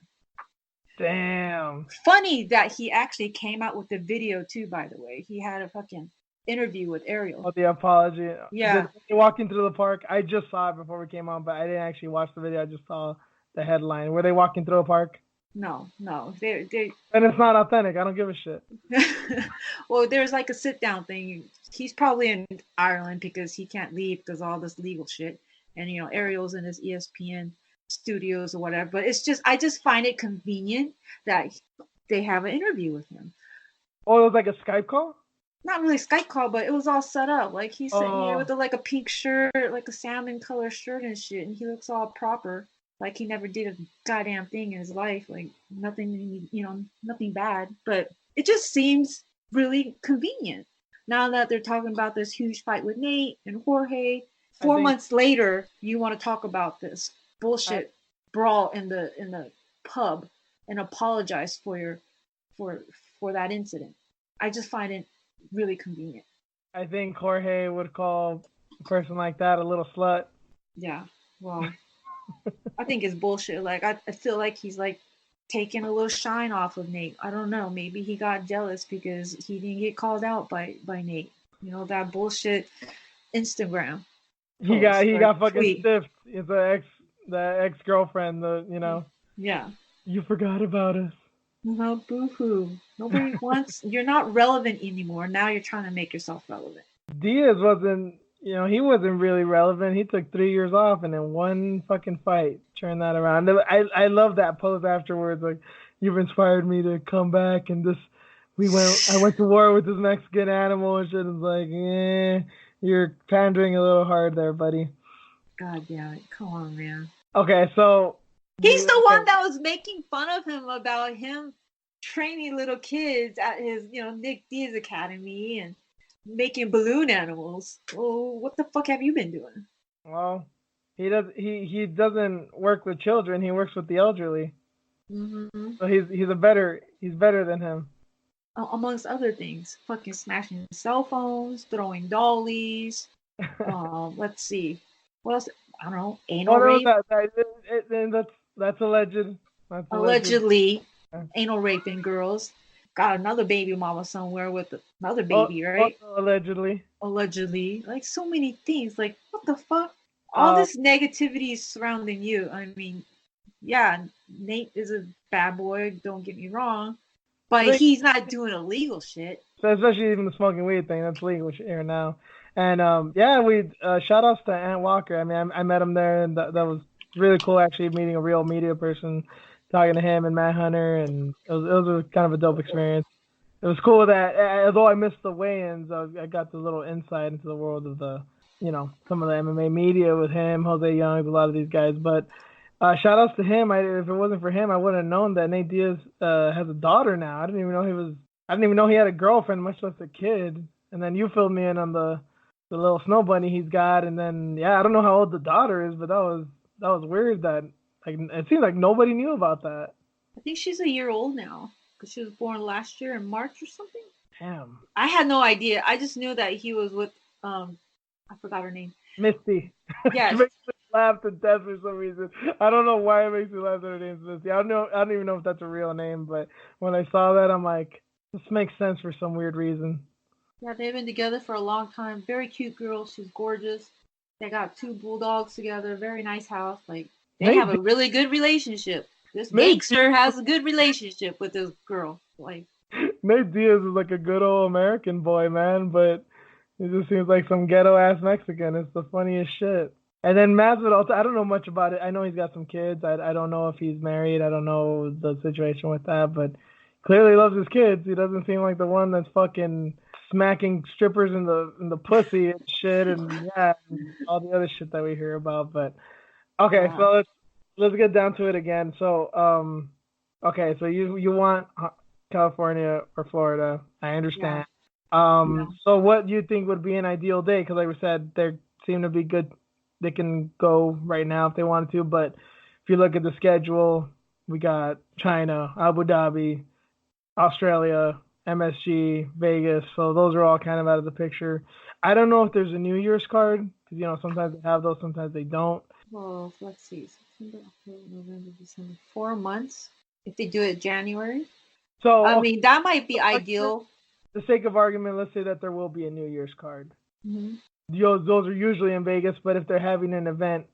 damn. Funny that he actually came out with the video too. By the way, he had a fucking interview with Ariel. Oh, the apology. Yeah. Did they walk into the park? I just saw it before we came on, but I didn't actually watch the video. I just saw the headline. Were they walking through a park? No, no. They And it's not authentic. I don't give a shit. well, there's like a sit down thing. He's probably in Ireland because he can't leave because all this legal shit. And Ariel's in his ESPN studios or whatever. But I just find it convenient that they have an interview with him. Oh, it was like a Skype call? Not really Skype call, but it was all set up. Like he's sitting here Oh, with like a pink shirt, like a salmon color shirt and shit, and he looks all proper. Like he never did a goddamn thing in his life. Like nothing, nothing bad. But it just seems really convenient. Now that they're talking about this huge fight with Nate and Jorge, I four think months later, you want to talk about this I bullshit brawl in the pub and apologize for for that incident. I just find it really convenient. I think Jorge would call a person like that a little slut. Yeah. Well, I think it's bullshit. Like I feel like he's like taking a little shine off of Nate. I don't know. Maybe he got jealous because he didn't get called out by Nate. That bullshit Instagram He got post he or got fucking tweet. stiffed. It's the ex girlfriend. Yeah. You forgot about us. No, boo hoo. Nobody wants. You're not relevant anymore. Now you're trying to make yourself relevant. Diaz wasn't. He wasn't really relevant. He took 3 years off and then one fucking fight turned that around. I love that post afterwards. Like, you've inspired me to come back and this. I went to war with this Mexican animal and shit. It's like, you're pandering a little hard there, buddy. God damn it! Come on, man. Okay, so He's the one that was making fun of him about him training little kids at his, Nick Diaz Academy and making balloon animals. Oh, what the fuck have you been doing? Well, he doesn't work with children. He works with the elderly. Mm-hmm. So he's better than him. amongst other things. Fucking smashing cell phones, throwing dollies. Let's see. What else? I don't know. Anal Oh no, rape. that's alleged. That's alleged. Allegedly, anal raping girls. Got another baby mama somewhere with another Oh, baby, right? also allegedly. Allegedly. Like so many things. Like what the fuck? All Um, this negativity is surrounding you. I mean, yeah, Nate is a bad boy, don't get me wrong. I But think, he's not doing illegal shit. so especially even the smoking weed thing, that's legal here now. And yeah, we shout outs to Ant Walker. I mean, I met him there, and that was really cool actually meeting a real media person, talking to him and Matt Hunter, and it was kind of a dope experience. It was cool that although I missed the weigh-ins, I got the little insight into the world of some of the MMA media with him, Jose Young, a lot of these guys. But shout outs to him. If it wasn't for him, I wouldn't have known that Nate Diaz has a daughter now. I didn't even know he had a girlfriend, much less a kid. And then you filled me in on the little snow bunny he's got. And then yeah, I don't know how old the daughter is, but that was weird. That like it seems like nobody knew about that. I think she's a year old now because she was born last year in March or something. Damn. I had no idea. I just knew that he was with I forgot her name. Misty. She Yes. makes me laugh to death for some reason. I don't know why it makes me laugh that her name's Misty. I don't even know if that's a real name, but when I saw that, I'm like, this makes sense for some weird reason. Yeah, they've been together for a long time. Very cute girl. She's gorgeous. They got two bulldogs together. Very nice house. Like they have Nate, a really good relationship. This Nate, gangster has a good relationship with this girl. Like Nate Diaz is like a good old American boy, man, but he just seems like some ghetto ass Mexican. It's the funniest shit. And then Masvidal, I don't know much about it. I know he's got some kids. I don't know if he's married. I don't know the situation with that, but clearly loves his kids. He doesn't seem like the one that's fucking smacking strippers in the pussy and shit, and yeah, and all the other shit that we hear about. But okay, so yeah, let's get down to it again. So okay, so you want California or Florida? I yeah, understand. yeah. So what do you think would be an ideal day? Because like we said, there seem to be good. They can go right now if they wanted to, but if you look at the schedule, we got China, Abu Dhabi, Australia, MSG, Vegas. So those are all kind of out of the picture. I don't know if there's a New Year's card because sometimes they have those, sometimes they don't. Well, let's see. September, October, November, December. 4 months. If they do it January. I So okay, mean, that might be for ideal. the sake of argument, let's say that there will be a New Year's card. Hmm. Those are usually in Vegas, but if they're having an event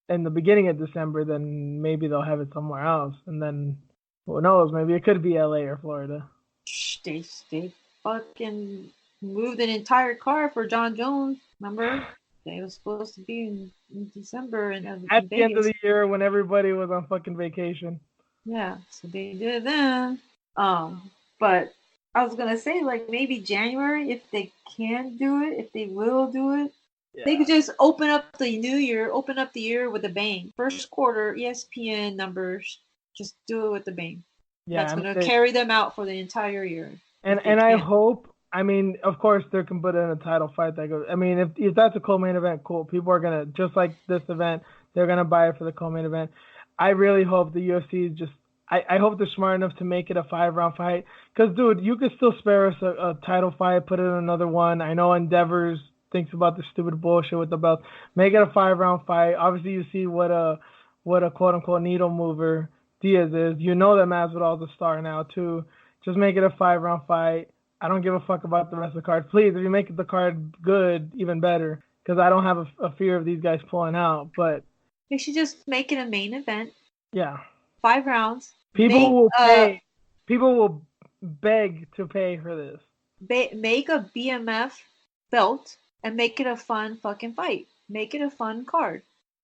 in the beginning of December, then maybe they'll have it somewhere else, and then who knows? Maybe it could be LA or Florida. They fucking moved an entire car for John Jones. Remember? They was supposed to be in December At in the end of Vegas. the year when everybody was on fucking vacation. Yeah, so they did it then. But I was gonna say like maybe January if they can do it, if they will do it. They Yeah. could just open up the new year, open up the year with a bang. First quarter ESPN numbers, just do it with a bang. Yeah, That's I mean, gonna carry them out for the entire year and if they I can. hope. I mean, of course, they can put in a title fight that goes. I mean, if that's a co-main event, cool. People are gonna just like this event. They're gonna buy it for the co-main event. I really hope the UFC is just. I hope they're smart enough to make it a 5-round fight. Cause dude, you could still spare us a title fight, put it in another one. I know Endeavors thinks about the stupid bullshit with the belt. Make it a 5-round fight. Obviously, you see what a quote unquote needle mover Diaz is. You know that Masvidal's a star now too. Just make it a 5-round fight. I don't give a fuck about the rest of the card. Please, if you make the card good, even better. Because I don't have a fear of these guys pulling out. But They should just make it a main event, yeah, 5 rounds. people Make will pay. People will beg to pay for this. make a BMF belt and make it a fun fucking fight. Make it a fun card.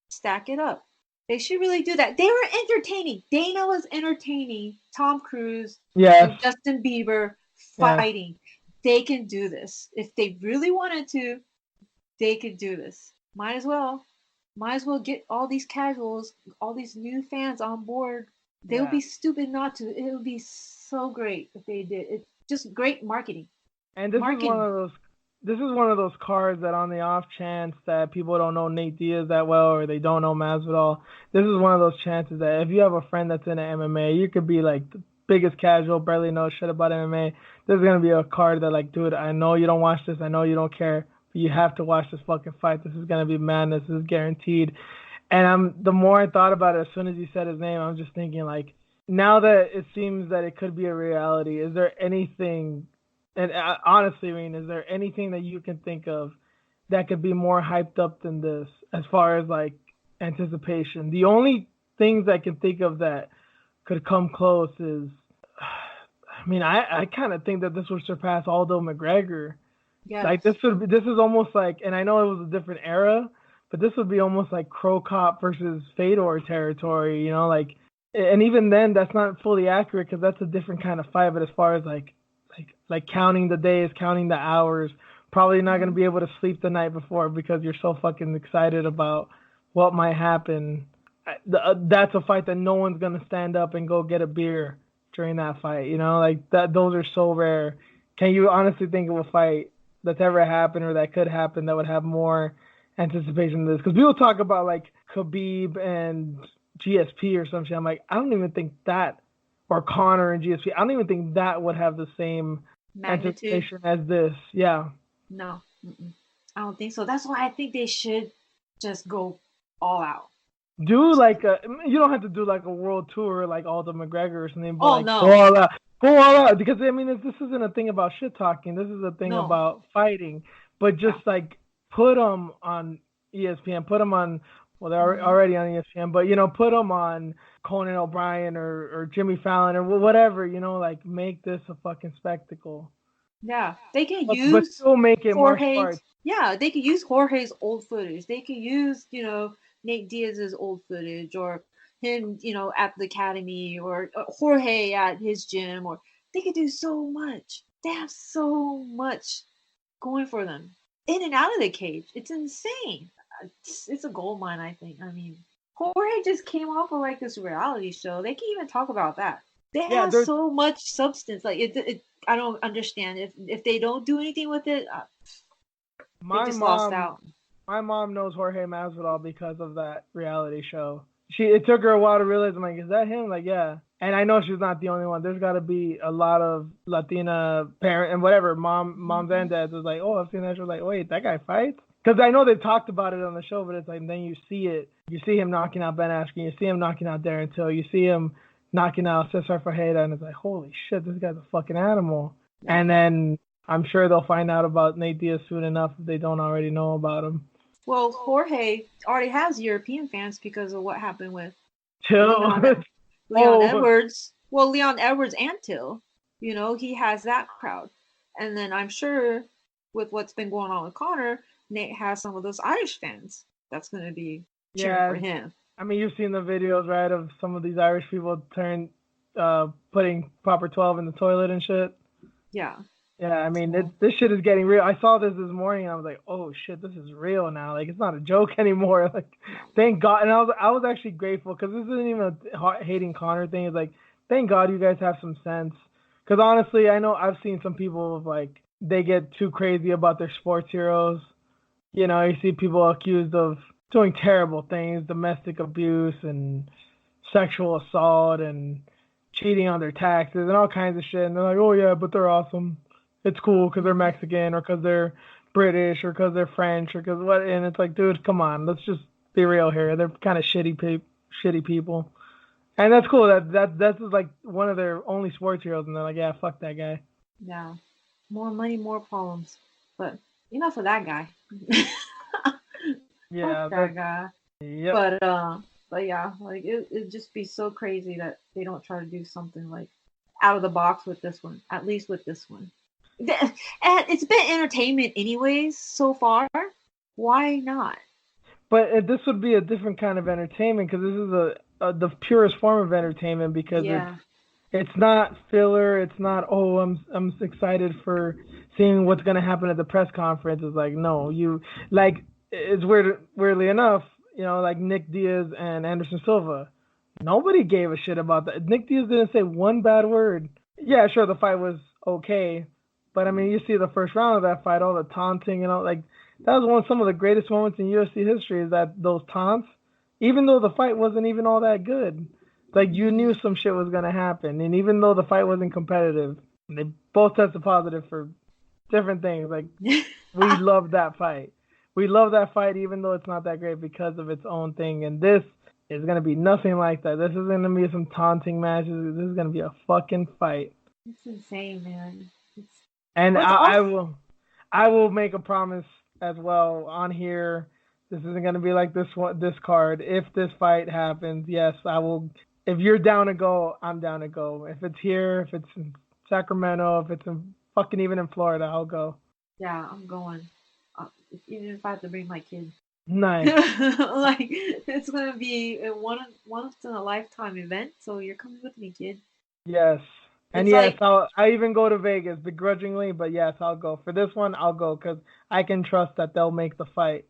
Stack it up. They should really do that. They were entertaining. Dana was entertaining. Tom Cruise Yes, and Justin Bieber yes, fighting. They can do this. If they really wanted to, they could do this. Might as well. Might as well get all these casuals, all these new fans on board. They would yeah. be stupid not to. It would be so great if they did. It's just great marketing. And this is one Marketing. of those. This is one of those cards that, on the off chance that people don't know Nate Diaz that well or they don't know Masvidal, this is one of those chances that if you have a friend that's in MMA, you could be like biggest casual, barely knows shit about MMA, there's gonna be a card that like, dude, I know you don't watch this, I know you don't care, but you have to watch this fucking fight. This is gonna be madness. This is guaranteed. And the more I thought about it, as soon as you said his name, I'm just thinking like, now that it seems that it could be a reality, is there anything? And honestly, I mean, is there anything that you can think of that could be more hyped up than this, as far as like anticipation? The only things I can think of that could come close is, I mean, I kind of think that this would surpass Aldo McGregor. Yes. Like this is almost like, and I know it was a different era, but this would be almost like Crow Cop versus Fedor territory, you know, like, and even then that's not fully accurate because that's a different kind of fight. But as far as like counting the days, counting the hours, probably not going to be able to sleep the night before because you're so fucking excited about what might happen. That's a fight that no one's going to stand up and go get a beer during that fight, you know, like that. Those are so rare. Can you honestly think of a fight that's ever happened or that could happen that would have more anticipation than this? Because people talk about like Khabib and GSP or some shit. I'm like, I don't even think that, or Conor and GSP, I don't even think that would have the same anticipation as this. Yeah. No, I don't think so. That's why I think they should just go all out. Do like you don't have to do like a world tour like Aldo McGregor or something, but like no. Go all out. Because I mean, this isn't a thing about shit talking. This is a thing about fighting. But just like put them on ESPN, put them on. Well, they're already on ESPN, but you know, put them on Conan O'Brien or Jimmy Fallon or whatever. You know, like make this a fucking spectacle. Yeah, they can use. But still make it martial arts. Yeah, they could use Jorge's old footage. They could use, you know, Nate Diaz's old footage, or him, you know, at the academy, or Jorge at his gym, or they could do so much. They have so much going for them in and out of the cage. It's insane. It's a gold mine, I think. I mean, Jorge just came off of like this reality show. They can even talk about that. They have so much substance. Like I don't understand if they don't do anything with it. They just lost out. My mom knows Jorge Masvidal because of that reality show. It took her a while to realize. I'm like, is that him? Like, yeah. And I know she's not the only one. There's got to be a lot of Latina parent and whatever moms and dads was like, oh, I've seen that show. Like, wait, that guy fights? Because I know they've talked about it on the show, but it's like then you see it. You see him knocking out Ben Askren. You see him knocking out Darren Till. You see him knocking out Cesar Ferreira, and it's like, holy shit, this guy's a fucking animal. And then I'm sure they'll find out about Nate Diaz soon enough if they don't already know about him. Well, Jorge already has European fans because of what happened with Till. Leon Edwards. Well, Leon Edwards and Till. You know, he has that crowd. And then I'm sure with what's been going on with Conor, Nate has some of those Irish fans that's going to be cheering for him. I mean, you've seen the videos, right, of some of these Irish people putting Proper 12 in the toilet and shit. Yeah. Yeah, I mean, this shit is getting real. I saw this morning, and I was like, oh, shit, this is real now. Like, it's not a joke anymore. Like, thank God. And I was actually grateful, because this isn't even a hating Conor thing. It's like, thank God you guys have some sense. Because honestly, I know I've seen some people, like, they get too crazy about their sports heroes. You know, you see people accused of doing terrible things, domestic abuse and sexual assault and cheating on their taxes and all kinds of shit. And they're like, oh, yeah, but they're awesome. It's cool because they're Mexican or because they're British or because they're French or because what. And it's like, dude, come on. Let's just be real here. They're kind of shitty people. And that's cool. That's like one of their only sports heroes. And they're like, yeah, fuck that guy. Yeah. More money, more problems. But enough of that guy. Yeah. That guy. Yep. But yeah, like it'd just be so crazy that they don't try to do something like out of the box with this one. At least with this one. And it's been entertainment anyways so far. Why not? But this would be a different kind of entertainment because this is the purest form of entertainment because it's not filler. It's not, oh, I'm excited for seeing what's gonna happen at the press conference. It's like, no, it's weirdly enough, you know, like Nick Diaz and Anderson Silva. Nobody gave a shit about that. Nick Diaz didn't say one bad word. Yeah, sure, the fight was okay. But, I mean, you see the first round of that fight, all the taunting and all, like, that was some of the greatest moments in UFC history is that those taunts, even though the fight wasn't even all that good, Like you knew some shit was gonna happen, and even though the fight wasn't competitive, they both tested positive for different things. Like we love that fight. We love that fight, even though it's not that great because of its own thing. And this is gonna be nothing like that. This is gonna be some taunting matches. This is gonna be a fucking fight. It's insane, man. And I will make a promise as well on here. This isn't gonna be like this card. If this fight happens, yes, I will. If you're down to go, I'm down to go. If it's here, if it's in Sacramento, if it's in fucking even in Florida, I'll go. Yeah, I'm going. Even if I have to bring my kid. Nice. Like it's gonna be a once in a lifetime event. So you're coming with me, kid. Yes. And It's yes, like, I even go to Vegas begrudgingly, but yes, I'll go. For this one, I'll go because I can trust that they'll make the fight.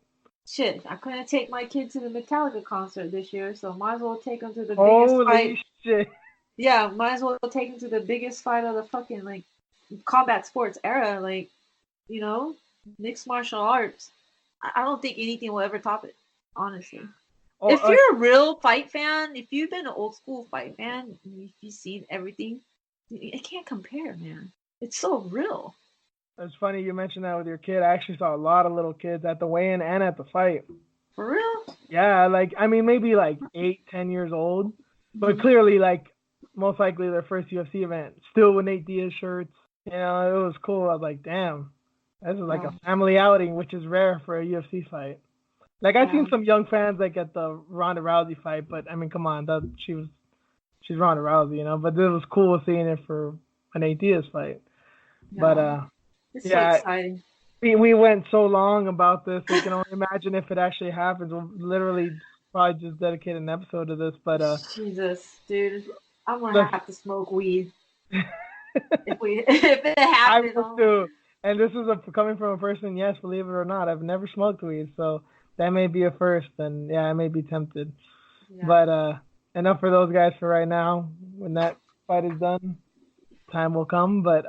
shit, I couldn't take my kid to the Metallica concert this year, so might as well take him to the biggest Holy fight. shit. Yeah, might as well take him to the biggest fight of the fucking like combat sports era, like, you know, mixed martial arts. I don't think anything will ever top it, honestly. Oh, if you're a real fight fan, if you've been an old school fight fan, if you've seen everything, it can't compare, man. It's so real. It's funny you mentioned that with your kid. I actually saw a lot of little kids at the weigh-in and at the fight. For real? Yeah, like, I mean, maybe like 8, 10 years old, but clearly, like, most likely their first UFC event. Still with Nate Diaz shirts. You know, it was cool. I was like, damn, this is like a family outing, which is rare for a UFC fight. Like, I've seen some young fans, like, at the Ronda Rousey fight, but, I mean, come on, she's Ronda Rousey, you know, but it was cool seeing it for an Nate Diaz fight. Yeah. But, it's so exciting. We went so long about this. We can only imagine if it actually happens. We'll literally probably just dedicate an episode to this. But Jesus, dude, I'm gonna have to smoke weed if it happens. I will too. And this is coming from a person. Yes, believe it or not, I've never smoked weed, so that may be a first. And yeah, I may be tempted. Yeah. But enough for those guys for right now. When that fight is done, time will come. But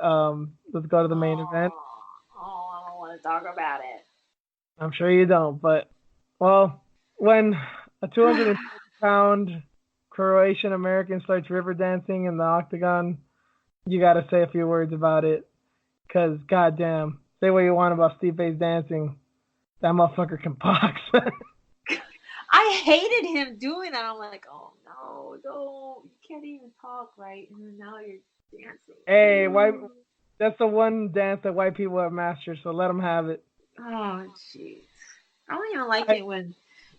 let's go to the main event. Oh, I don't want to talk about it. I'm sure you don't, but, well, when a 250-pound Croatian American starts river dancing in the octagon, you got to say a few words about it, because, goddamn, say what you want about Stipe's dancing, that motherfucker can box. I hated him doing that. I'm like, oh, no, you can't even talk right, and now you're dancing. Hey, that's the one dance that white people have mastered, so let them have it. Oh, jeez. I don't even like it when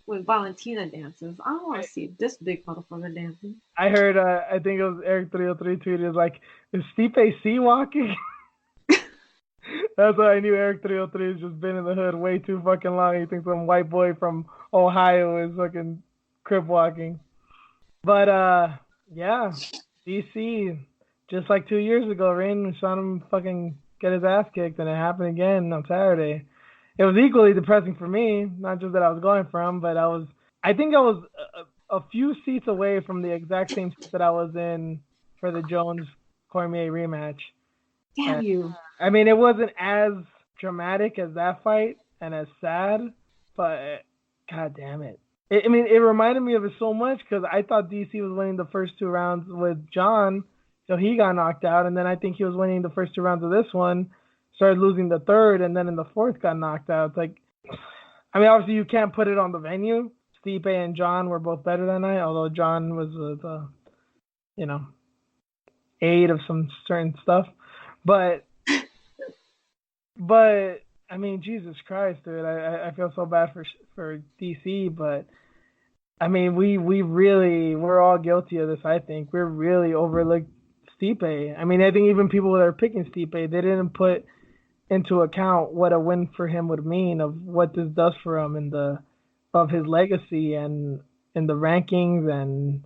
Valentina dances. I don't want to see this big motherfucker dancing. I heard, I think it was Eric 303 tweeted, like, is Stipe sea walking? That's why I knew Eric 303 has just been in the hood way too fucking long. He thinks some white boy from Ohio is fucking crip walking. But, yeah, DC... Just like 2 years ago, Rain saw him fucking get his ass kicked, and it happened again on Saturday. It was equally depressing for me, not just that I was going from, but I think I was a few seats away from the exact same seat that I was in for the Jones-Cormier rematch. Damn you. I mean, it wasn't as dramatic as that fight and as sad, but god damn it. It reminded me of it so much because I thought DC was winning the first 2 rounds with John. So he got knocked out, and then I think he was winning the first 2 rounds of this one, started losing the third, and then in the fourth got knocked out. It's like, I mean, obviously you can't put it on the venue. Stipe and John were both better that night, although John was the, aid of some certain stuff. But I mean, Jesus Christ, dude, I feel so bad for DC, but I mean, we're all guilty of this. I think we're really overlooked Stipe. I mean, I think even people that are picking Stipe, they didn't put into account what a win for him would mean, of what this does for him of his legacy and in the rankings and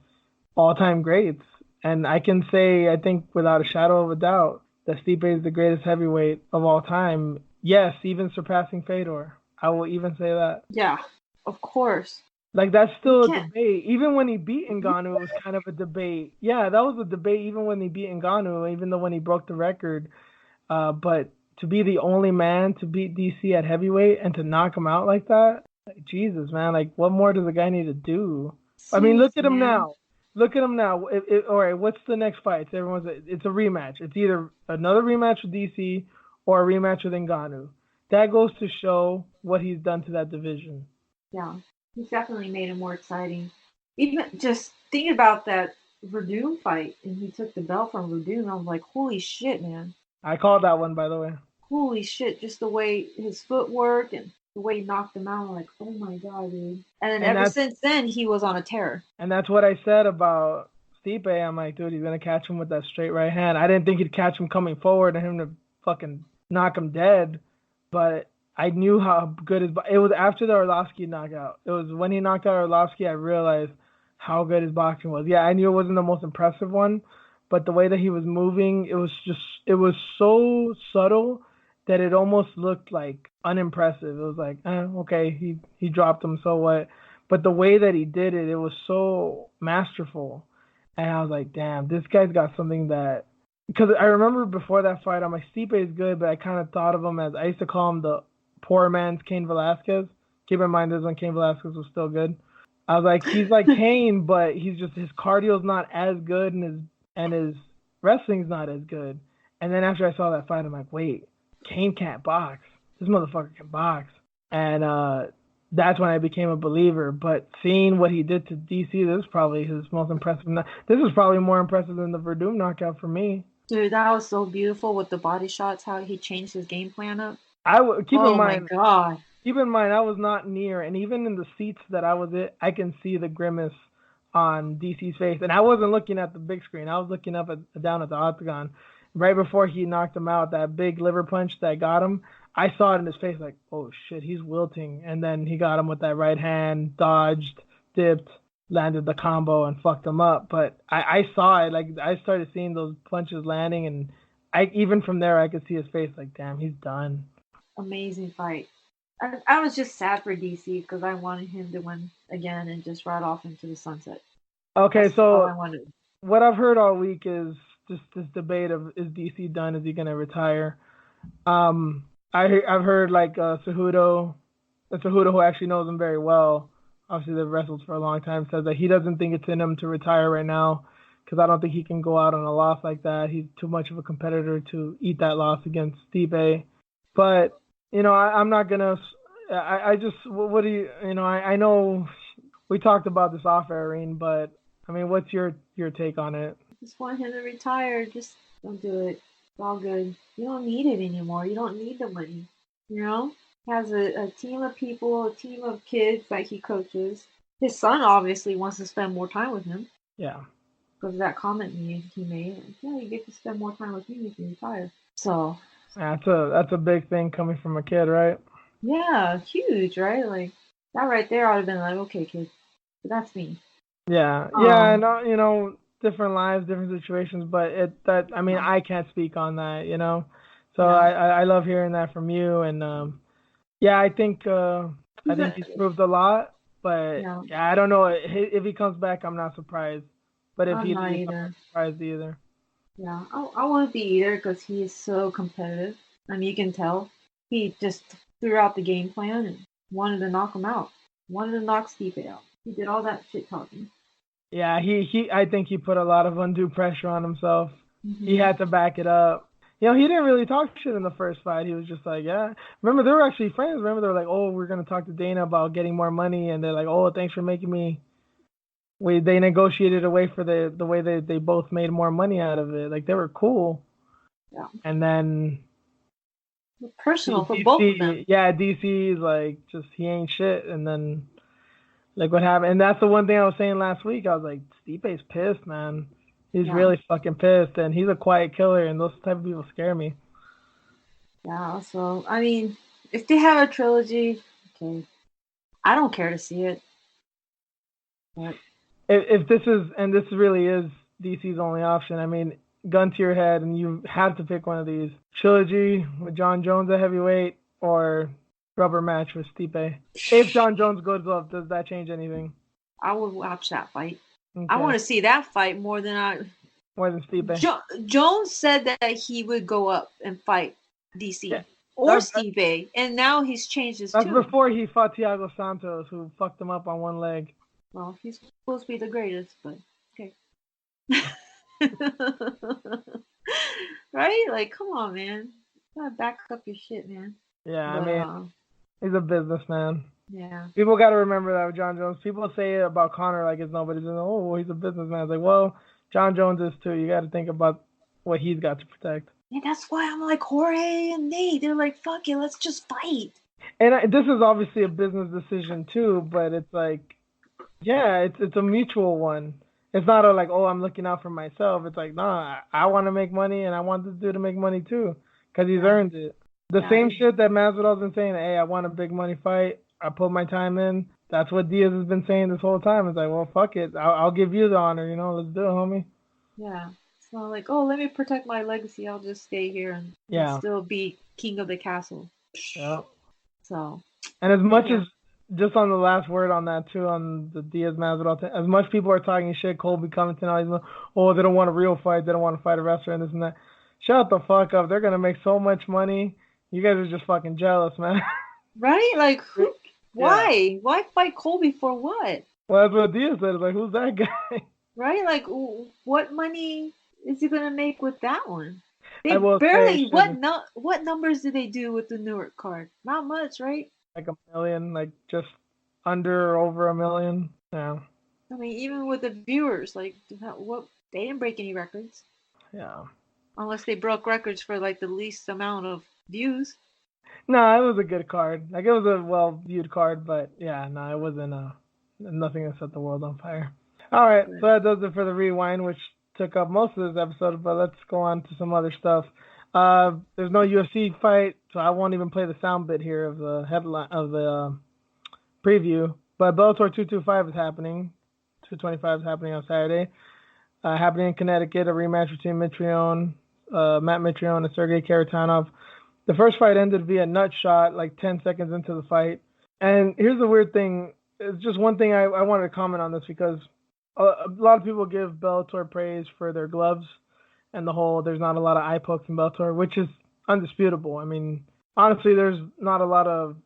all-time greats. And I can say, I think without a shadow of a doubt, that Stipe is the greatest heavyweight of all time. Yes, even surpassing Fedor. I will even say that. Yeah, of course. Like, that's still a debate. Even when he beat Ngannou, it was kind of a debate. Yeah, that was a debate even when he beat Ngannou, even though when he broke the record. But to be the only man to beat DC at heavyweight and to knock him out like that, Jesus, man, like, what more does the guy need to do? I mean, look at him now. Look at him now. All right, what's the next fight? It's a rematch. It's either another rematch with DC or a rematch with Ngannou. That goes to show what he's done to that division. Yeah, he's definitely made it more exciting. Even just think about that Verdun fight, and he took the belt from Verdun. I was like, holy shit, man. I called that one, by the way. Holy shit, just the way his footwork and the way he knocked him out. I'm like, oh my god, dude. And then ever since then, he was on a tear. And that's what I said about Stipe. I'm like, dude, he's going to catch him with that straight right hand. I didn't think he'd catch him coming forward and him to fucking knock him dead. But I knew how good it was after the Arlovsky knockout. It was when he knocked out Arlovsky, I realized how good his boxing was. Yeah, I knew it wasn't the most impressive one, but the way that he was moving, it was so subtle that it almost looked like unimpressive. It was like, okay, he dropped him, so what? But the way that he did it, it was so masterful. And I was like, damn, this guy's got something that. Because I remember before that fight, I'm like, Stipe is good, but I kind of thought of him as, I used to call him the poor man's Cain Velasquez. Keep in mind, this is when Cain Velasquez was still good. I was like, he's like Cain, but he's just, his cardio's not as good and his wrestling's not as good. And then after I saw that fight, I'm like, wait, Cain can't box. This motherfucker can box. And that's when I became a believer. But seeing what he did to DC, this is probably his most impressive. This is probably more impressive than the Verdun knockout for me. Dude, that was so beautiful with the body shots, how he changed his game plan up. Keep in mind, my god. Keep in mind, I was not near, and even in the seats that I was in, I can see the grimace on DC's face. And I wasn't looking at the big screen. I was looking down at the octagon. Right before he knocked him out, that big liver punch that got him, I saw it in his face like, oh shit, he's wilting. And then he got him with that right hand, dodged, dipped, landed the combo, and fucked him up. But I saw it. Like, I started seeing those punches landing, and even from there, I could see his face like, damn, he's done. Amazing fight. I was just sad for DC because I wanted him to win again and just ride off into the sunset. Okay, so what I've heard all week is just this debate of, is DC done? Is he gonna retire? I've heard like Cejudo, who actually knows him very well. Obviously, they've wrestled for a long time. Says that he doesn't think it's in him to retire right now because I don't think he can go out on a loss like that. He's too much of a competitor to eat that loss against Stipe. But I'm not gonna. I just, what do you know? I know we talked about this off air, Irene, but I mean, what's your take on it? I just want him to retire. Just don't do it. It's all good. You don't need it anymore. You don't need the money. He has a team of people, a team of kids that he coaches. His son obviously wants to spend more time with him. Yeah. Because of that comment he made. Yeah, you get to spend more time with me if you retire. So. That's a big thing coming from a kid, right? Yeah, huge, right? Like that right there, I would have been like, okay, kid, but that's me. Yeah, and different lives, different situations, but I can't speak on that, So yeah. I love hearing that from you, and I think he's proved a lot, but I don't know if he comes back, I'm not surprised, but if he leaves, I'm not surprised either. Yeah, I won't be either because he is so competitive. I mean, you can tell he just threw out the game plan and wanted to knock him out, wanted to knock Stipe out. He did all that shit talking. Yeah, I think he put a lot of undue pressure on himself. Mm-hmm. He had to back it up. He didn't really talk shit in the first fight. He was just like, yeah. Remember, they were actually friends. Remember, they were like, oh, we're going to talk to Dana about getting more money. And they're like, oh, thanks for making me. They negotiated a way for the way they both made more money out of it. Like, they were cool. Yeah. And then. Personal for both of them. Yeah, DC is like, just, he ain't shit. And then, like, what happened? And that's the one thing I was saying last week. I was like, Stipe's pissed, man. He's really fucking pissed, and he's a quiet killer, and those type of people scare me. Yeah, so, I mean, if they have a trilogy, okay. I don't care to see it. But if this really is DC's only option, I mean, gun to your head, and you have to pick one of these. Trilogy with John Jones at heavyweight, or rubber match with Stipe. If John Jones goes up, does that change anything? I would watch that fight. Okay. I want to see that fight more than Stipe. Jones said that he would go up and fight DC or Stipe, and now he's changed his tune. That's before he fought Thiago Santos, who fucked him up on one leg. Well, he's supposed to be the greatest, but okay. Right? Like, come on, man. You gotta back up your shit, man. Yeah, I But mean, he's a businessman. yeah. People got to remember that with John Jones. People say it about Conor like it's nobody's. Oh, well, he's a businessman. It's like, well, John Jones is too. You got to think about what he's got to protect. And that's why I'm like Jorge and Nate. They're like, fuck it, let's just fight. And this is obviously a business decision too, but it's like, yeah, it's a mutual one. It's not like, oh, I'm looking out for myself. It's like, nah, I want to make money, and I want this dude to make money too, because he's earned it. The same shit that Masvidal's been saying, hey, I want a big money fight. I put my time in. That's what Diaz has been saying this whole time. It's like, well, fuck it. I'll give you the honor, let's do it, homie. Yeah. It's not like, oh, let me protect my legacy. I'll just stay here and still be king of the castle. Yeah. So. And as much as, just on the last word on that too, on the Diaz Masvidal thing, as much people are talking shit, Colby Covington, all these, oh, they don't want a real fight. They don't want to fight a wrestler and this and that. Shut the fuck up. They're going to make so much money. You guys are just fucking jealous, man. Right? Like, why? Yeah. Why fight Colby for what? Well, that's what Diaz said. It's like, who's that guy? Right? Like, what money is he going to make with that one? They barely, what numbers did they do with the Newark card? Not much, right? Like $1 million, like just under or over $1 million. Yeah. I mean, even with the viewers, like, what, they didn't break any records. Yeah. Unless they broke records for, like, the least amount of views. No, it was a good card. Like, it was a well-viewed card, but yeah, no, it wasn't nothing that set the world on fire. All right, so that does it for the rewind, which took up most of this episode, but let's go on to some other stuff. There's no UFC fight, so I won't even play the sound bit here of the headline of the preview. But Bellator 225 is happening. 225 is happening on Saturday. Happening in Connecticut, a rematch between Matt Mitrione and Sergey Karatanov. The first fight ended via nut shot, like 10 seconds into the fight. And here's the weird thing. It's just one thing I wanted to comment on this because a lot of people give Bellator praise for their gloves and the whole there's not a lot of eye pokes in Bellator, which is undisputable. I mean, honestly, there's not a lot of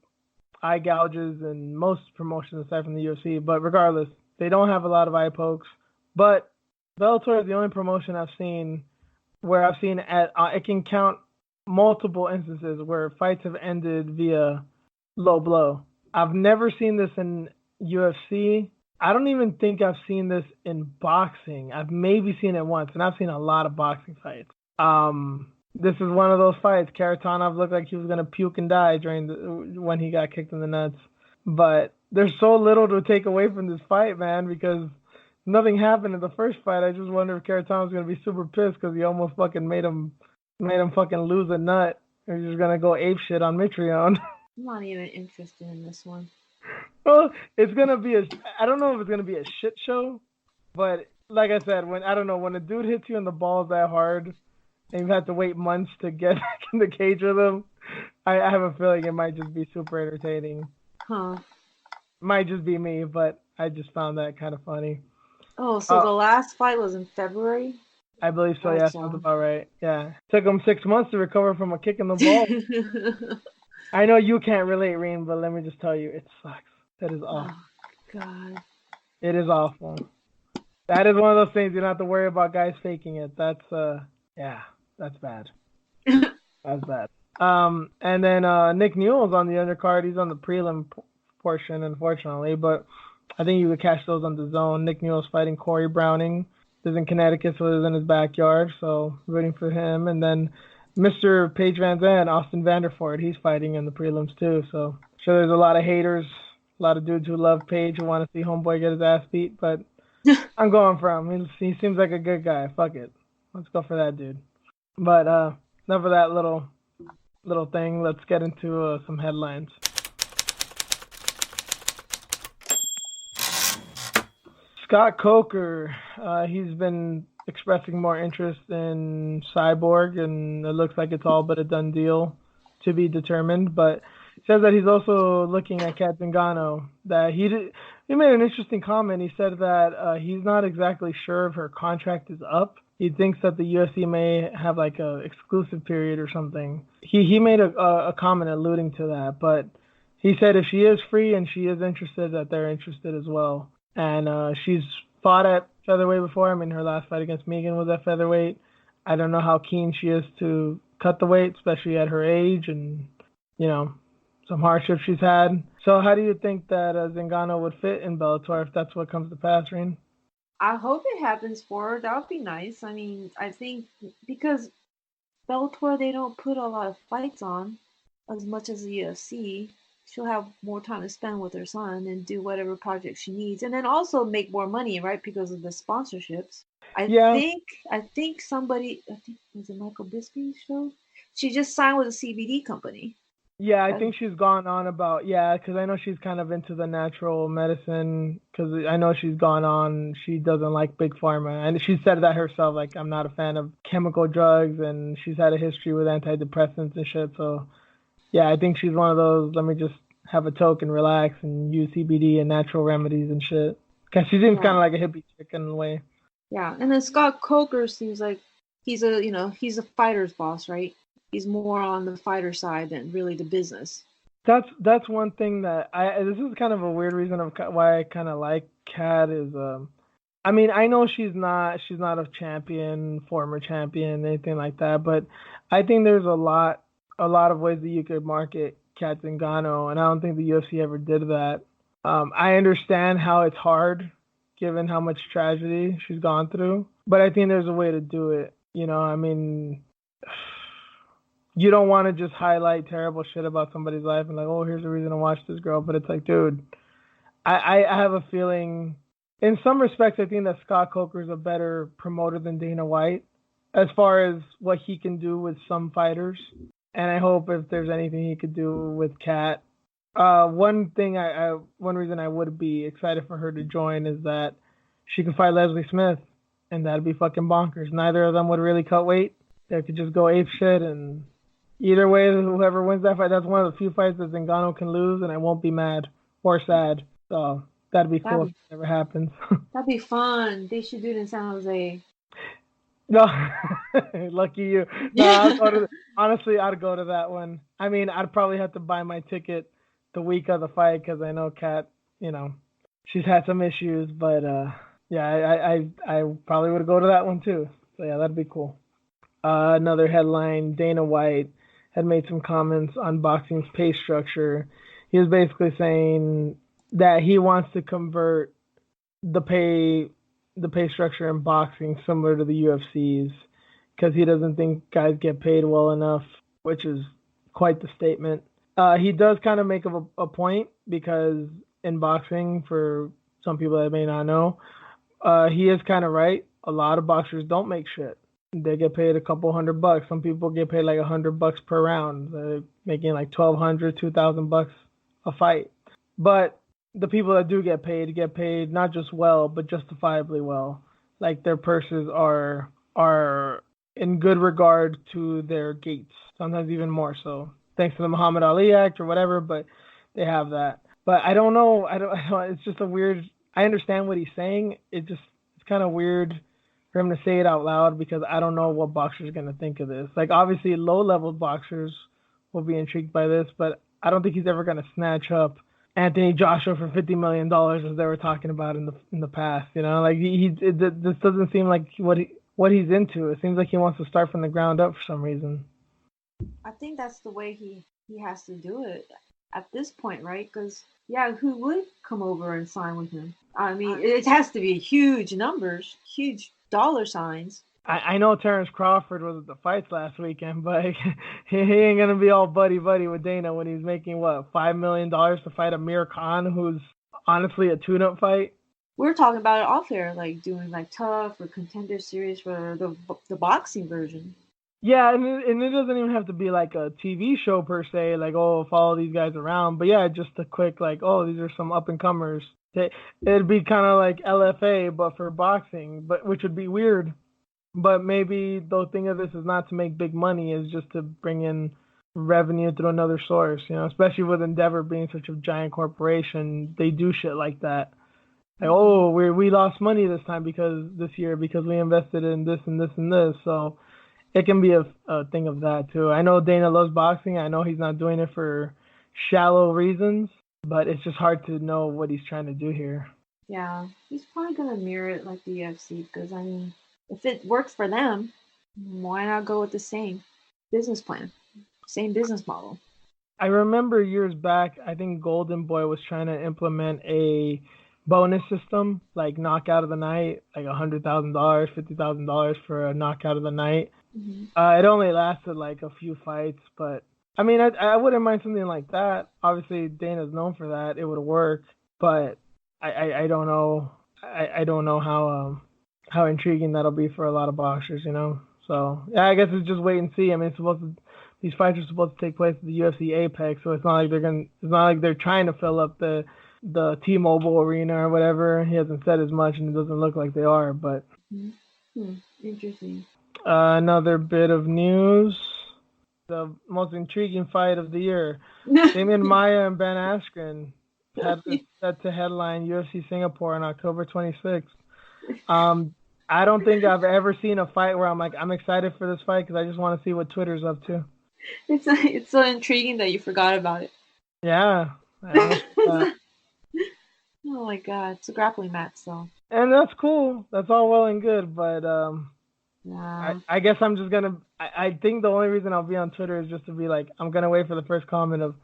eye gouges in most promotions aside from the UFC. But regardless, they don't have a lot of eye pokes. But Bellator is the only promotion I've seen where I've seen it can count multiple instances where fights have ended via low blow. I've never seen this in UFC. I don't even think I've seen this in boxing. I've maybe seen it once, and I've seen a lot of boxing fights. This is one of those fights. Karatanov looked like he was gonna puke and die when he got kicked in the nuts. But there's so little to take away from this fight, man, because nothing happened in the first fight. I just wonder if Karatanov's gonna be super pissed because he almost fucking made him fucking lose a nut. He's just gonna go ape shit on Mitrione. I'm not even interested in this one. Well, it's gonna be I don't know if it's gonna be a shit show, but like I said, when a dude hits you in the balls that hard, and you have to wait months to get back in the cage with him, I have a feeling it might just be super entertaining. Huh. Might just be me, but I just found that kind of funny. Oh, so the last fight was in February? I believe so, yeah, sounds about right. Yeah. Took him 6 months to recover from a kick in the ball. I know you can't relate, Reen, but let me just tell you, it sucks. That is awful. Oh, God. It is awful. That is one of those things you don't have to worry about guys faking it. That's, that's bad. That's bad. And then Nick Newell's on the undercard. He's on the prelim portion, unfortunately, but I think you could catch those on the zone. Nick Newell's fighting Corey Browning. He's in Connecticut, so he's in his backyard, so rooting for him. And then Mr. Paige Van Zandt, Austin Vanderford, he's fighting in the prelims too. So I'm sure there's a lot of haters, a lot of dudes who love Paige who want to see homeboy get his ass beat, but I'm going for him. He seems like a good guy. Fuck it. Let's go for that dude. But enough of that little thing. Let's get into some headlines. Scott Coker, he's been expressing more interest in Cyborg, and it looks like it's all but a done deal to be determined. But he says that he's also looking at Cat Zingano. That he made an interesting comment. He said that he's not exactly sure if her contract is up. He thinks that the UFC may have like a exclusive period or something. He made a comment alluding to that, but he said if she is free and she is interested, that they're interested as well. And she's fought at featherweight before. I mean, her last fight against Megan was at featherweight. I don't know how keen she is to cut the weight, especially at her age and, you know, some hardships she's had. So how do you think that Zingano would fit in Bellator if that's what comes to pass, Reen? I hope it happens for her. That would be nice. I mean, I think because Bellator, they don't put a lot of fights on as much as the UFC. She'll have more time to spend with her son and do whatever project she needs, and then also make more money, right? Because of the sponsorships. I Yeah, think I think somebody, I think was it Michael Bisping's show? She just signed with a CBD company. yeah, I Uh, think she's gone on about, yeah, because I know she's kind of into the natural medicine, because I know she's gone on, she doesn't like big pharma, and she said that herself, like, I'm not a fan of chemical drugs, and she's had a history with antidepressants and shit, so, yeah, I think she's one of those, let me just have a toke and relax and use CBD and natural remedies and shit. Because she seems yeah, kind of like a hippie chick in a way. yeah. And then Scott Coker seems like he's a fighter's boss, right? He's more on the fighter side than really the business. That's one thing that this is kind of a weird reason of why I kind of like Kat is I mean I know she's not a champion, former champion, anything like that, but I think there's a lot of ways that you could market Kat Zingano, and I don't think the UFC ever did that. I understand how it's hard given how much tragedy she's gone through, but I think there's a way to do it. You know, I mean, you don't want to just highlight terrible shit about somebody's life and like, oh, here's a reason to watch this girl. But it's like, dude, I have a feeling, in some respects, I think that Scott Coker is a better promoter than Dana White as far as what he can do with some fighters. And I hope if there's anything he could do with Kat. One reason I would be excited for her to join is that she could fight Leslie Smith, and that'd be fucking bonkers. Neither of them would really cut weight. They could just go ape shit, and either way, whoever wins that fight, that's one of the few fights that Zingano can lose, and I won't be mad or sad. So that'd be cool That'd if be it ever happens. that'd be fun. They should do it in San Jose. No, lucky you. No, honestly, I'd go to that one. I mean, I'd probably have to buy my ticket the week of the fight because I know Kat, she's had some issues, but yeah, I probably would go to that one too. So yeah, that'd be cool. Another headline: Dana White had made some comments on boxing's pay structure. He was basically saying that he wants to convert the pay structure in boxing similar to the UFC's because he doesn't think guys get paid well enough, which is quite the statement. He does kind of make a point because in boxing, for some people that may not know, he is kind of right. A lot of boxers don't make shit. They get paid a couple $100. Some people get paid like $100 per round. They're making like 1,200, 2,000 bucks a fight. But the people that do get paid not just well, but justifiably well. Like their purses are in good regard to their gates. Sometimes even more so, thanks to the Muhammad Ali Act or whatever. But they have that. But I don't know. It's just a weird. I understand what he's saying. It's kind of weird for him to say it out loud because I don't know what boxers are gonna think of this. Like obviously low level boxers will be intrigued by this, but I don't think he's ever gonna snatch up Anthony Joshua for $50 million as they were talking about in the past. Like this doesn't seem like what he's into. It seems like he wants to start from the ground up for some reason. I think that's the way he has to do it at this point, right? Because yeah, who would come over and sign with him? I mean, it has to be huge numbers, huge dollar signs. I know Terrence Crawford was at the fights last weekend, but he ain't gonna be all buddy with Dana when he's making what $5 million to fight Amir Khan, who's honestly a tune-up fight. We were talking about it off air, like doing like tough or contender series for the boxing version. Yeah, and it doesn't even have to be like a TV show per se, like, oh, follow these guys around. But yeah, just a quick, like, oh, these are some up and comers. It'd be kind of like LFA, but for boxing, which would be weird. But maybe the thing of this is not to make big money, is just to bring in revenue through another source, especially with Endeavor being such a giant corporation. They do shit like that. Like, oh, we lost money this year because we invested in this and this and this. So it can be a thing of that too. I know Dana loves boxing. I know he's not doing it for shallow reasons, but it's just hard to know what he's trying to do here. Yeah, he's probably gonna mirror it like the UFC because I mean, if it works for them, why not go with the same business plan, same business model? I remember years back, I think Golden Boy was trying to implement a bonus system, like knockout of the night, like $100,000, $50,000 for a knockout of the night. Hmm. It only lasted like a few fights, but I mean, I wouldn't mind something like that. Obviously, Dana's known for that. It would work, but I don't know. I don't know how intriguing that'll be for a lot of boxers, you know. So yeah, I guess it's just wait and see. I mean, these fights are supposed to take place at the UFC Apex, so it's not like they're trying to fill up the T-Mobile arena or whatever. He hasn't said as much, and it doesn't look like they are. But Hmm. Hmm. Interesting. another bit of news: the most intriguing fight of the year. Damian Maia and Ben Askren is set to headline UFC Singapore on October 26th. Um, I don't think I've ever seen a fight where I'm like, I'm excited for this fight because I just want to see what Twitter's up to. It's so intriguing that you forgot about it. Yeah, I almost forgot. Oh my god, it's a grappling match, so And that's cool. That's all well and good, but yeah. I guess I'm just gonna. I think the only reason I'll be on Twitter is just to be like, I'm gonna wait for the first comment of,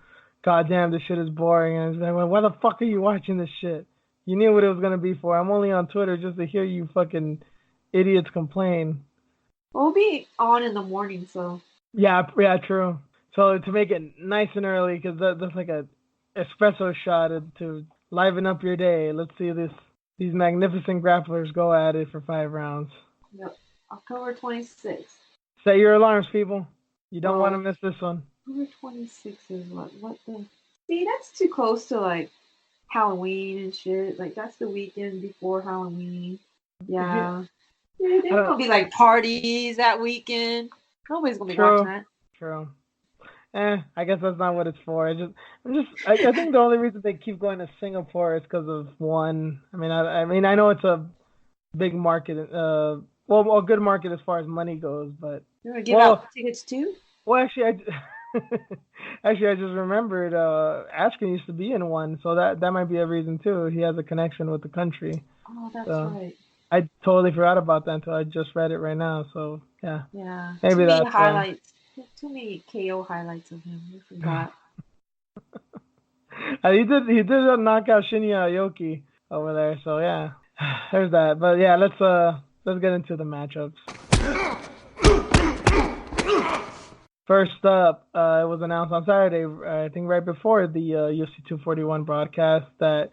"God damn, this shit is boring," and it's like, well, why the fuck are you watching this shit? You knew what it was gonna be for. I'm only on Twitter just to hear you fucking idiots complain. We'll be on in the morning, so Yeah, yeah, true. So to make it nice and early, because that's like a espresso shot to liven up your day. Let's see these magnificent grapplers go at it for 5 rounds. yep. October 26th. Set your alarms, people. You don't want to Well, miss this one. October 26th is what? What the? See, that's too close to like Halloween and shit. Like that's the weekend before Halloween. Yeah, Yeah. There's I don't. gonna be like parties that weekend. Nobody's gonna be watching True, that. true. I guess that's not what it's for. I think the only reason they keep going to Singapore is because of one. I mean, I know it's a big market. Well, a good market as far as money goes, but You're gonna give well, out tickets too? actually, actually, I just remembered. Ashkin used to be in one, so that might be a reason too. He has a connection with the country. Oh, that's So right. I totally forgot about that until I just read it right now. So yeah, Yeah. Too maybe many that's why. highlights. Too many KO highlights of him. We forgot. He did knock out Shinya Aoki over there. So yeah, there's that. But yeah, let's get into the matchups. First up, it was announced on Saturday, I think right before the UFC 241 broadcast, that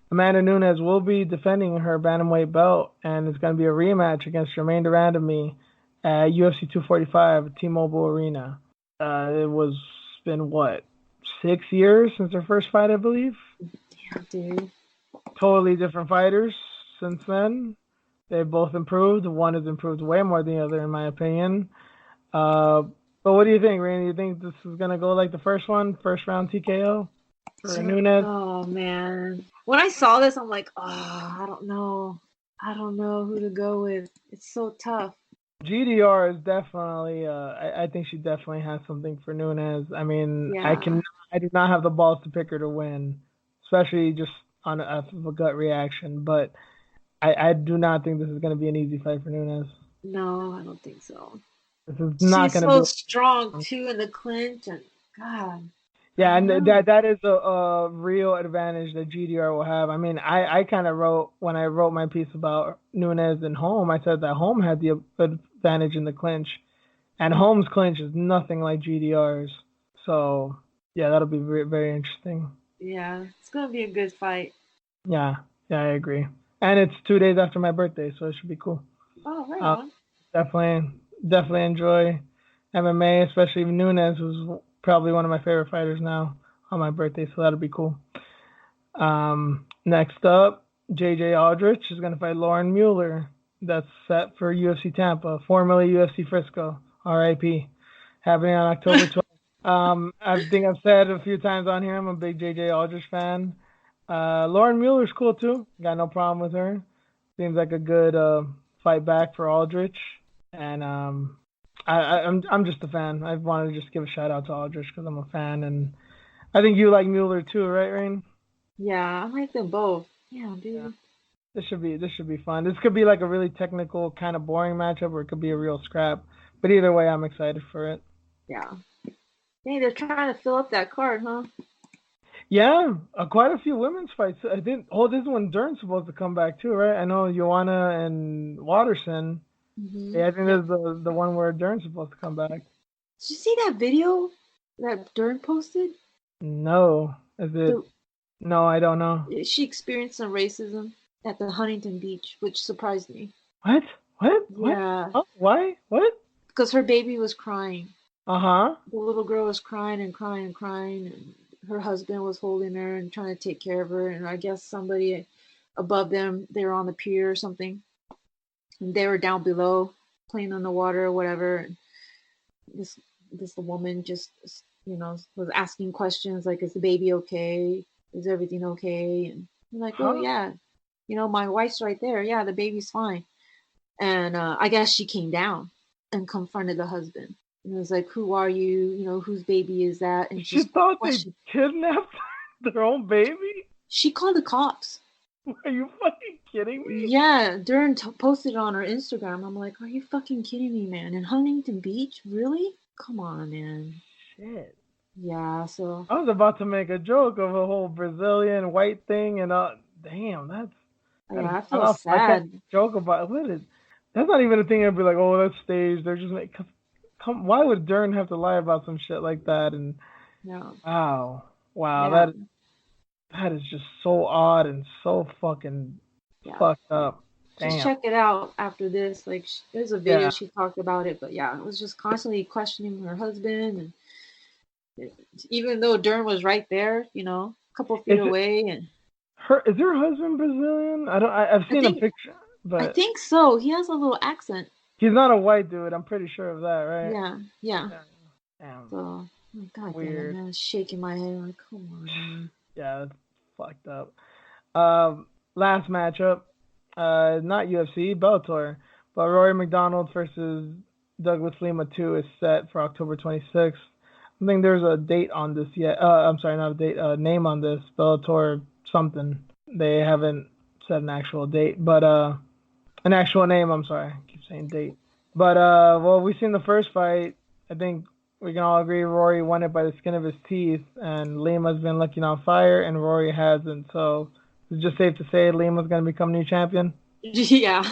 Amanda Nunes will be defending her bantamweight belt, and it's going to be a rematch against Jermaine Durandamy at UFC 245 T-Mobile Arena. It was been what, 6 years since her first fight, I believe. Yeah, dude. Totally different fighters since then. They both improved. One has improved way more than the other, in my opinion. Uh, but what do you think, Randy? You think this is gonna go like the first one, first round TKO for Nunes? Oh man. When I saw this, I'm like, oh, I don't know. I don't know who to go with. It's so tough. GDR is definitely. I think she definitely has something for Nunes. I mean, Yeah. I do not have the balls to pick her to win, especially just on a gut reaction. But I do not think this is gonna be an easy fight for Nunes. No, I don't think so. This is not She's gonna so be. strong too in the clinch, and God, I Yeah, don't and know. that is a real advantage that GDR will have. I mean, I kind of wrote when I wrote my piece about Nunes and Holm, I said that Holm had the advantage in the clinch, and Holm's clinch is nothing like GDR's. So yeah, that'll be very, very interesting. Yeah, it's gonna be a good fight. Yeah, yeah, I agree. And it's 2 days after my birthday, so it should be cool. Oh, right Uh, on. definitely enjoy MMA, especially Nunes, who's probably one of my favorite fighters now on my birthday, so that'll be cool. Next up, JJ Aldrich is going to fight Lauren Mueller. That's set for UFC Tampa, formerly UFC Frisco, RIP, happening on October 12th. I think I've said a few times on here, I'm a big JJ Aldrich fan. Lauren Mueller's cool too. Got no problem with her. Seems like a good fight back for Aldrich. And I'm just a fan. I wanted to just give a shout out to Aldrich because I'm a fan, and I think you like Mueller too, right, Rain? Yeah, I like them both. Yeah, Yeah. dude. This should be fun. This could be like a really technical, kind of boring matchup, or it could be a real scrap. But either way, I'm excited for it. Yeah. Hey, they're trying to fill up that card, huh? Yeah, quite a few women's fights. I think. Oh, this is when Dern's supposed to come back too, right? I know Joanna and Watterson. Yeah, I think Yep. this is the one where Dern's supposed to come back. Did you see that video that Dern posted? No, is it? The, No, I don't know. she experienced some racism at the Huntington Beach, which surprised me. What? What? What? Yeah, Oh, why? What? because her baby was crying. Uh huh. The little girl was crying and crying and crying, and her husband was holding her and trying to take care of her. And I guess somebody above them, they were on the pier or something, and they were down below playing in the water or whatever. And this this woman just was asking questions like, "Is the baby okay? Is everything okay?" And I'm like, "Oh Huh? yeah, my wife's right there. Yeah, the baby's fine." And I guess she came down and confronted the husband. And it was like, "Who are you? Whose baby is that?" And She just thought they question. kidnapped their own baby? She called the cops. Are you fucking kidding me? Yeah, Dern posted it on her Instagram. I'm like, "Are you fucking kidding me, man? In Huntington Beach, really? Come on, man." Shit. Yeah, so I was about to make a joke of a whole Brazilian white thing, and damn, that is yeah, I not feel off. I can't sad. joke about what is. That's not even a thing. I'd be like, oh, that's staged. They're just make. Come, why would Dern have to lie about some shit like that? And No, wow, wow, yeah, that is just so odd and so fucking yeah. fucked up. Just Damn. check it out after this. Like, there's a video Yeah. she talked about it, but yeah, it was just constantly questioning her husband, and even though Dern was right there, a couple feet Is it away, and her? Is her husband Brazilian? I don't. I've I seen a think picture, I but think so. He has a little accent. he's not a white dude. I'm pretty sure of that, right? Yeah, yeah. Yeah. Damn. So, like, God damn it, Weird. man, shaking my head. Like, come on, man. Yeah, that's fucked up. Last matchup, not UFC, Bellator, but Rory McDonald versus Douglas Lima 2 is set for October 26th. I think there's a date on this yet. I'm sorry, not a date, name on this. Bellator something. They haven't set an actual date, but an actual name. I'm sorry, I keep saying date. But well, we've seen the first fight. I think we can all agree Rory won it by the skin of his teeth, and Lima's been looking on fire, and Rory hasn't. So it's just safe to say Lima's gonna become new champion. Yeah, Yeah.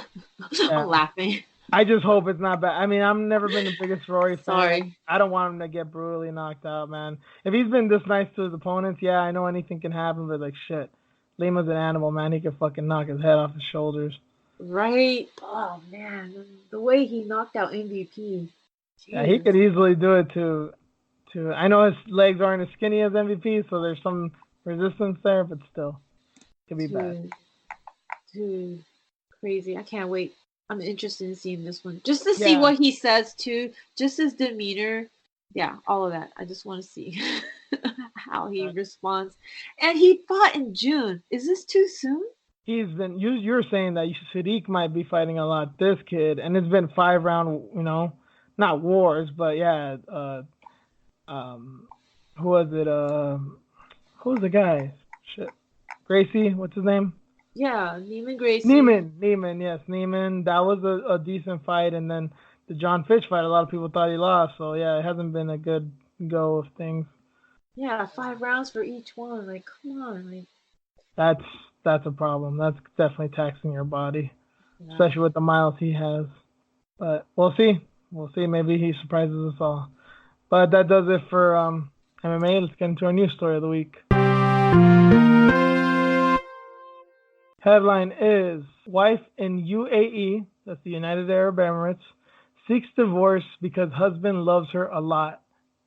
I'm laughing. I just hope it's not bad. I mean, I've never been the biggest Rory fan. Sorry. I don't want him to get brutally knocked out, man. If he's been this nice to his opponents, yeah, I know anything can happen, but like shit, Lima's an animal, man. He can fucking knock his head off his shoulders. Right? Oh man, the way he knocked out MVP. Yeah, he Jesus. could easily do it to. I know his legs aren't as skinny as MVP, so there's some resistance there, but still, it could be bad. Dude, crazy. I can't wait. I'm interested in seeing this one. Just to see Yeah, what he says too. Just his demeanor. Yeah, all of that. I just want to see how he responds. And he fought in June. Is this too soon? he's been. You're saying that Sadiq might be fighting a lot. This kid, and it's been 5 round. Not wars, but yeah. Who was it? Who's the guy? Shit, Gracie. What's his name? Yeah, Neiman Gracie. Neiman, yes, Neiman. That was a decent fight, and then the John Fitch fight, a lot of people thought he lost. So yeah, it hasn't been a good go of things. Yeah, 5 rounds for each one. Like, come on. Like, That's a problem. That's definitely taxing your body, yeah. especially with the miles he has. But we'll see. We'll see. Maybe he surprises us all. But that does it for MMA. Let's get into our news story of the week. Headline is Wife in UAE, that's the United Arab Emirates, seeks divorce because husband loves her a lot,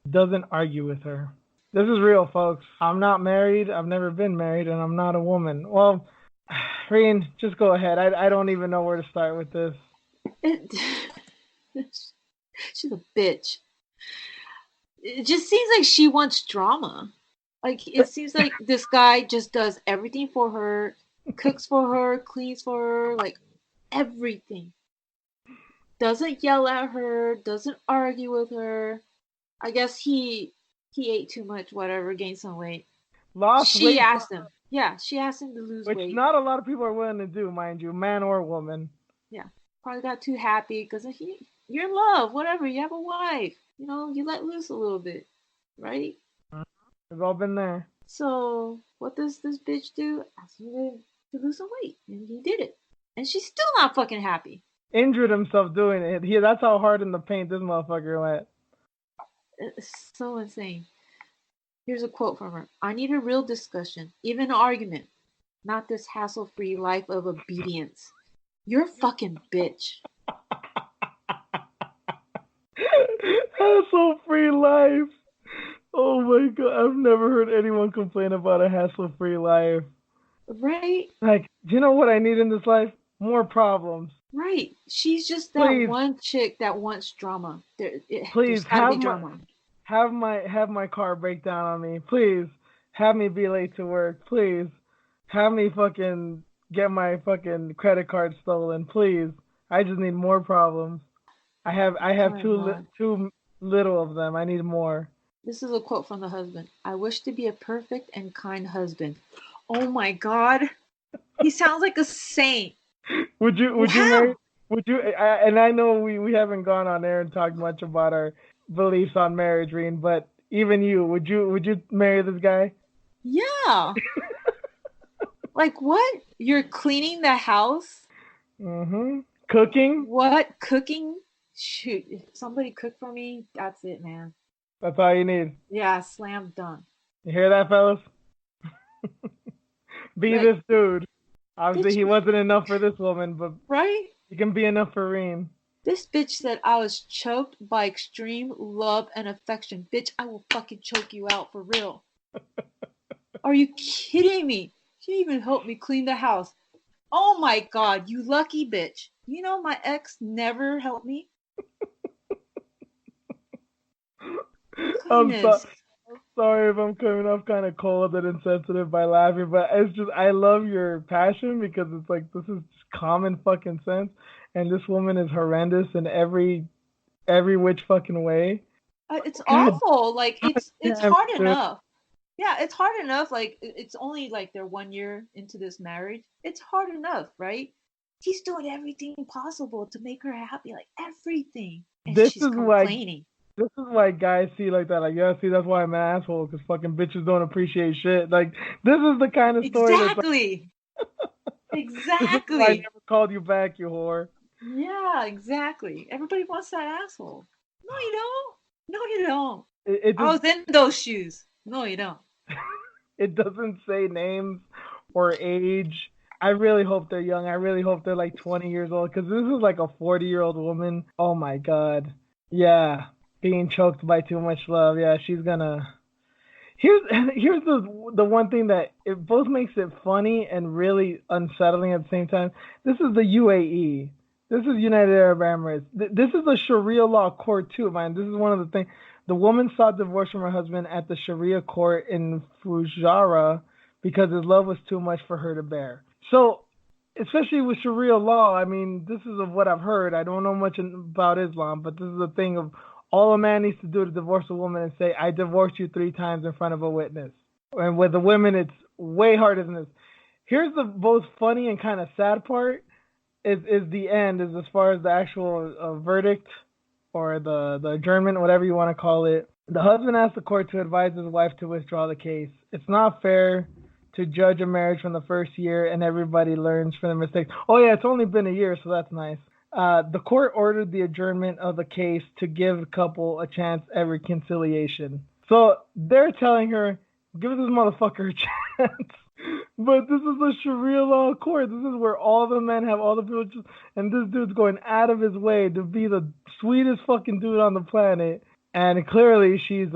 doesn't argue with her. This is real, folks. I'm not married. I've never been married, and I'm not a woman. Well, Reen, just go ahead. I don't even know where to start with this. She's a bitch. It just seems like she wants drama. Like, it seems like this guy just does everything for her, cooks for her, cleans for her, like everything. Doesn't yell at her, doesn't argue with her. I guess he ate too much, whatever, gained some weight. Lost She weight. asked him. Yeah, she asked him to lose Which weight. not a lot of people are willing to do, mind you, man or woman. Yeah, probably got too happy because you're in love, whatever. You have a wife, you let loose a little bit, right? We've all been there. So what does this bitch do? Ask him to lose some weight, and he did it, and she's still not fucking happy. Injured himself doing it. That's how hard in the paint this motherfucker went. It's so insane. Here's a quote from her. I need a real discussion, even an argument, not this hassle-free life of obedience. You're a fucking bitch. Hassle-free life. Oh my god, I've never heard anyone complain about a hassle-free life. Right? Like, do you know what I need in this life? More problems. Right. She's just that one chick that wants drama. Please there's gotta be drama. Have my car break down on me. Please have me be late to work. Please have me fucking get my fucking credit card stolen. Please, I just need more problems. I have too little of them. I need more. This is a quote from the husband. I wish to be a perfect and kind husband. Oh my god, he sounds like a saint. Would you marry? Would you? And I know we haven't gone on air and talked much about our beliefs on marriage, Reen, but even you, would you marry this guy? Yeah. Like what? You're cleaning the house? Mm-hmm. Cooking? What? Cooking? Shoot, if somebody cook for me, that's it, man. That's all you need. Yeah, slam dunk. You hear that, fellas? Be this dude. Obviously, he wasn't enough for this woman, but right? He can be enough for Reen. This bitch said I was choked by extreme love and affection. Bitch, I will fucking choke you out for real. Are you kidding me? She even helped me clean the house. Oh my god, you lucky bitch. You know my ex never helped me. I'm sorry if I'm coming off kind of cold and insensitive by laughing, but it's just I love your passion because it's like this is common fucking sense, and this woman is horrendous in every which fucking way. It's awful. Like it's hard enough. Yeah, it's hard enough. Like it's only like they're 1 year into this marriage. It's hard enough, right? He's doing everything possible to make her happy, like everything, and she's complaining. This is why guys see like that. Like, yeah, see, that's why I'm an asshole, because fucking bitches don't appreciate shit. Like, this is the kind of story exactly. Exactly. I never called you back, you whore. Yeah, exactly. Everybody wants that asshole. No, you don't. No, you don't. I was in those shoes. No, you don't. It doesn't say names or age. I really hope they're young. I really hope they're like 20 years old, because this is like a 40-year-old woman. Oh my god. Yeah. Being choked by too much love. Yeah, she's gonna. Here's the one thing that it both makes it funny and really unsettling at the same time. This is the UAE. This is United Arab Emirates. This is a Sharia law court too, man. This is one of the things. The woman sought divorce from her husband at the Sharia court in Fujairah because his love was too much for her to bear. So, especially with Sharia law, I mean, this is of what I've heard. I don't know much about Islam, but this is a thing of all a man needs to do to divorce a woman and say, I divorced you 3 times in front of a witness. And with the women, it's way harder than this. Here's the both funny and kind of sad part is the end, is as far as the actual verdict or the adjournment, whatever you want to call it. The husband asked the court to advise his wife to withdraw the case. It's not fair to judge a marriage from the first year and everybody learns from their mistakes. Oh yeah, it's only been a year, so that's nice. The court ordered the adjournment of the case to give the couple a chance at reconciliation. So they're telling her, give this motherfucker a chance. But this is a Sharia law court. This is where all the men have all the privileges, and this dude's going out of his way to be the sweetest fucking dude on the planet. And clearly she's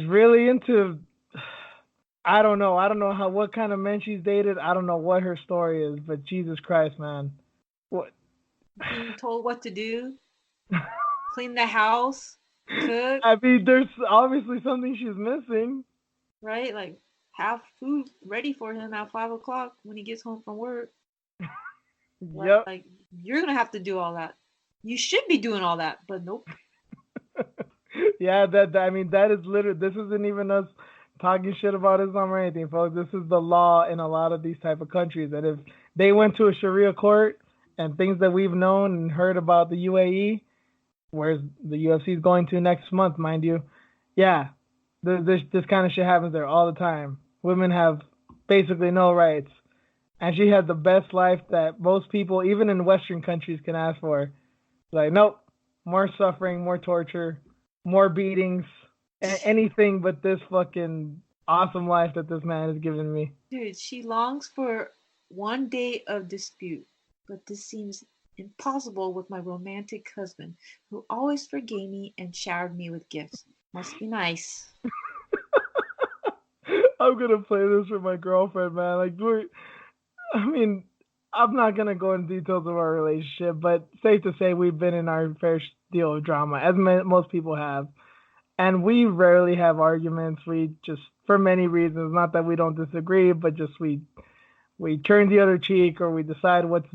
really into, I don't know what kind of men she's dated. I don't know what her story is, but Jesus Christ, man. What? Being told what to do, clean the house, cook. I mean, there's obviously something she's missing. Right? Like, have food ready for him at 5 o'clock when he gets home from work. Yep. Like, you're going to have to do all that. You should be doing all that, but nope. Yeah, that is literally, this isn't even us talking shit about Islam or anything, folks. This is the law in a lot of these type of countries. And if they went to a Sharia court and things that we've known and heard about the UAE, where the UFC is going to next month, mind you, yeah, this kind of shit happens there all the time. Women have basically no rights. And she had the best life that most people, even in Western countries, can ask for. Like, nope, more suffering, more torture, more beatings, anything but this fucking awesome life that this man has given me. Dude, she longs for one day of dispute, but this seems impossible with my romantic husband, who always forgave me and showered me with gifts. Must be nice. I'm gonna play this for my girlfriend, man. Like, I mean, I'm not gonna go into details of our relationship, but safe to say we've been in our fair deal of drama, as most people have. And we rarely have arguments. We just, for many reasons, not that we don't disagree, but just we turn the other cheek, or we decide what's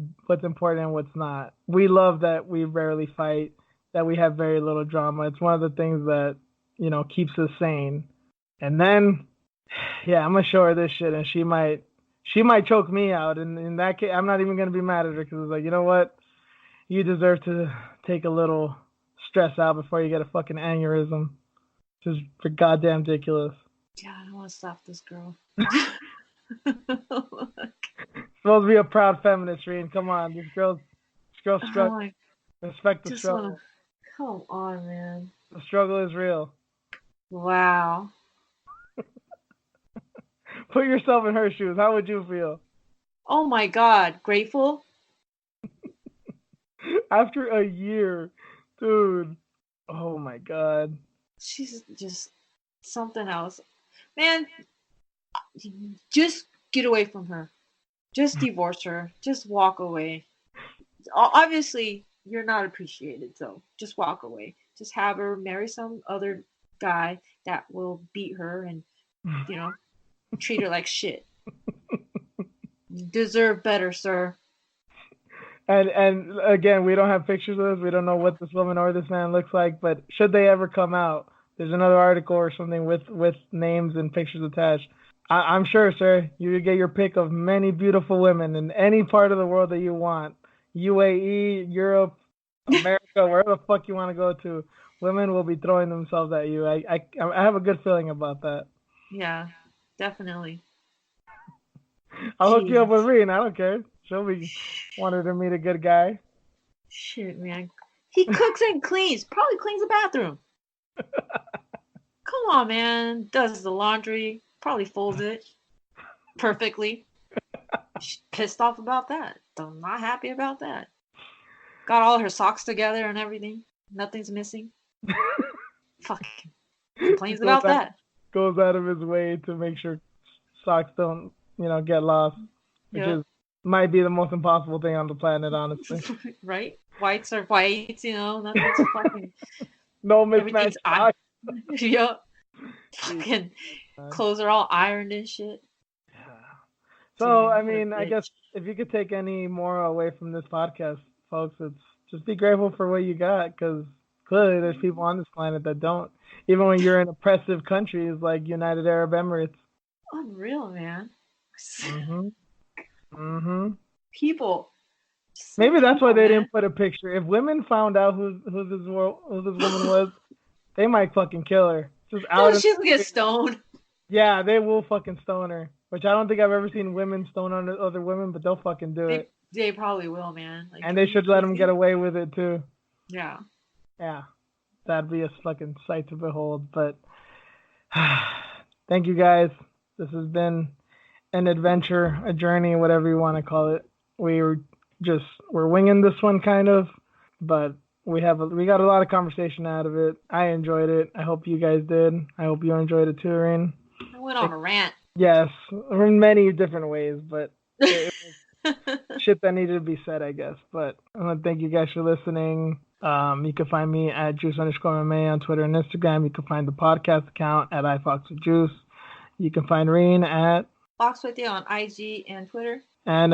important and what's not. We love that we rarely fight, that we have very little drama. It's one of the things that, keeps us sane. And then, yeah, I'm gonna show her this shit, and she might choke me out. And in that case, I'm not even gonna be mad at her, because it's like, you know what? You deserve to take a little stress out before you get a fucking aneurysm. Just for goddamn ridiculous. Yeah, I don't want to slap this girl. Supposed to be a proud feminist, Reen. Come on, this girl's struggling. Respect the struggle. Come on, man. The struggle is real. Wow. Put yourself in her shoes. How would you feel? Oh my God, grateful? After a year, dude. Oh my God. She's just something else. Man, just get away from her. Just divorce her. Just walk away. Obviously, you're not appreciated, so just walk away. Just have her marry some other guy that will beat her and, treat her like shit. You deserve better, sir. And again, we don't have pictures of this. We don't know what this woman or this man looks like. But should they ever come out, there's another article or something with names and pictures attached. I'm sure, sir, you get your pick of many beautiful women in any part of the world that you want. UAE, Europe, America, wherever the fuck you want to go to. Women will be throwing themselves at you. I have a good feeling about that. Yeah, definitely. I'll hook you up with Reen. I don't care. She'll be wanted to meet a good guy. Shit, man. He cooks and cleans. Probably cleans the bathroom. Come on, man. Does the laundry. Probably folds it perfectly. She's pissed off about that. I'm not happy about that. Got all her socks together and everything. Nothing's missing. Fucking complains about that. Goes out of his way to make sure socks don't, get lost. Which might be the most impossible thing on the planet, honestly. Right? Whites are whites, nothing's fucking... No mismatched socks. Yep. Fucking clothes are all ironed and shit. Yeah. So, I mean, I guess if you could take any more away from this podcast, folks, it's just be grateful for what you got, because clearly there's people on this planet that don't. Even when you're in oppressive countries like United Arab Emirates. Unreal, man. People. Maybe that's why they didn't put a picture. If women found out who this woman was, they might fucking kill her. Just out. She'll get stoned. Yeah, they will fucking stone her. Which I don't think I've ever seen women stone other women, but they'll fucking do it. They probably will, man. Like, and they should let them get away with it too. Yeah. Yeah. That'd be a fucking sight to behold. But thank you guys. This has been an adventure, a journey, whatever you want to call it. We're winging this one kind of, but we got a lot of conversation out of it. I enjoyed it. I hope you guys did. I hope you enjoyed it too, Rain. I went on a rant. Yes, in many different ways, but it was shit that needed to be said, I guess. But I want to thank you guys for listening. You can find me at Juice_MMA on Twitter and Instagram. You can find the podcast account at iFoxWithJuice. You can find Reen at Fox with you on IG and Twitter. And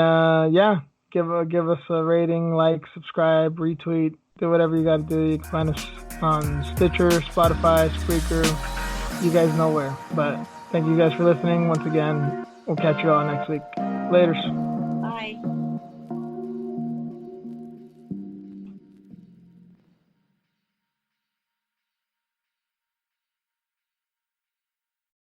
give us a rating, like, subscribe, retweet, do whatever you got to do. You can find us on Stitcher, Spotify, Spreaker. You guys know where. But Thank you guys for listening. Once again, we'll catch you all next week. Laters. Bye.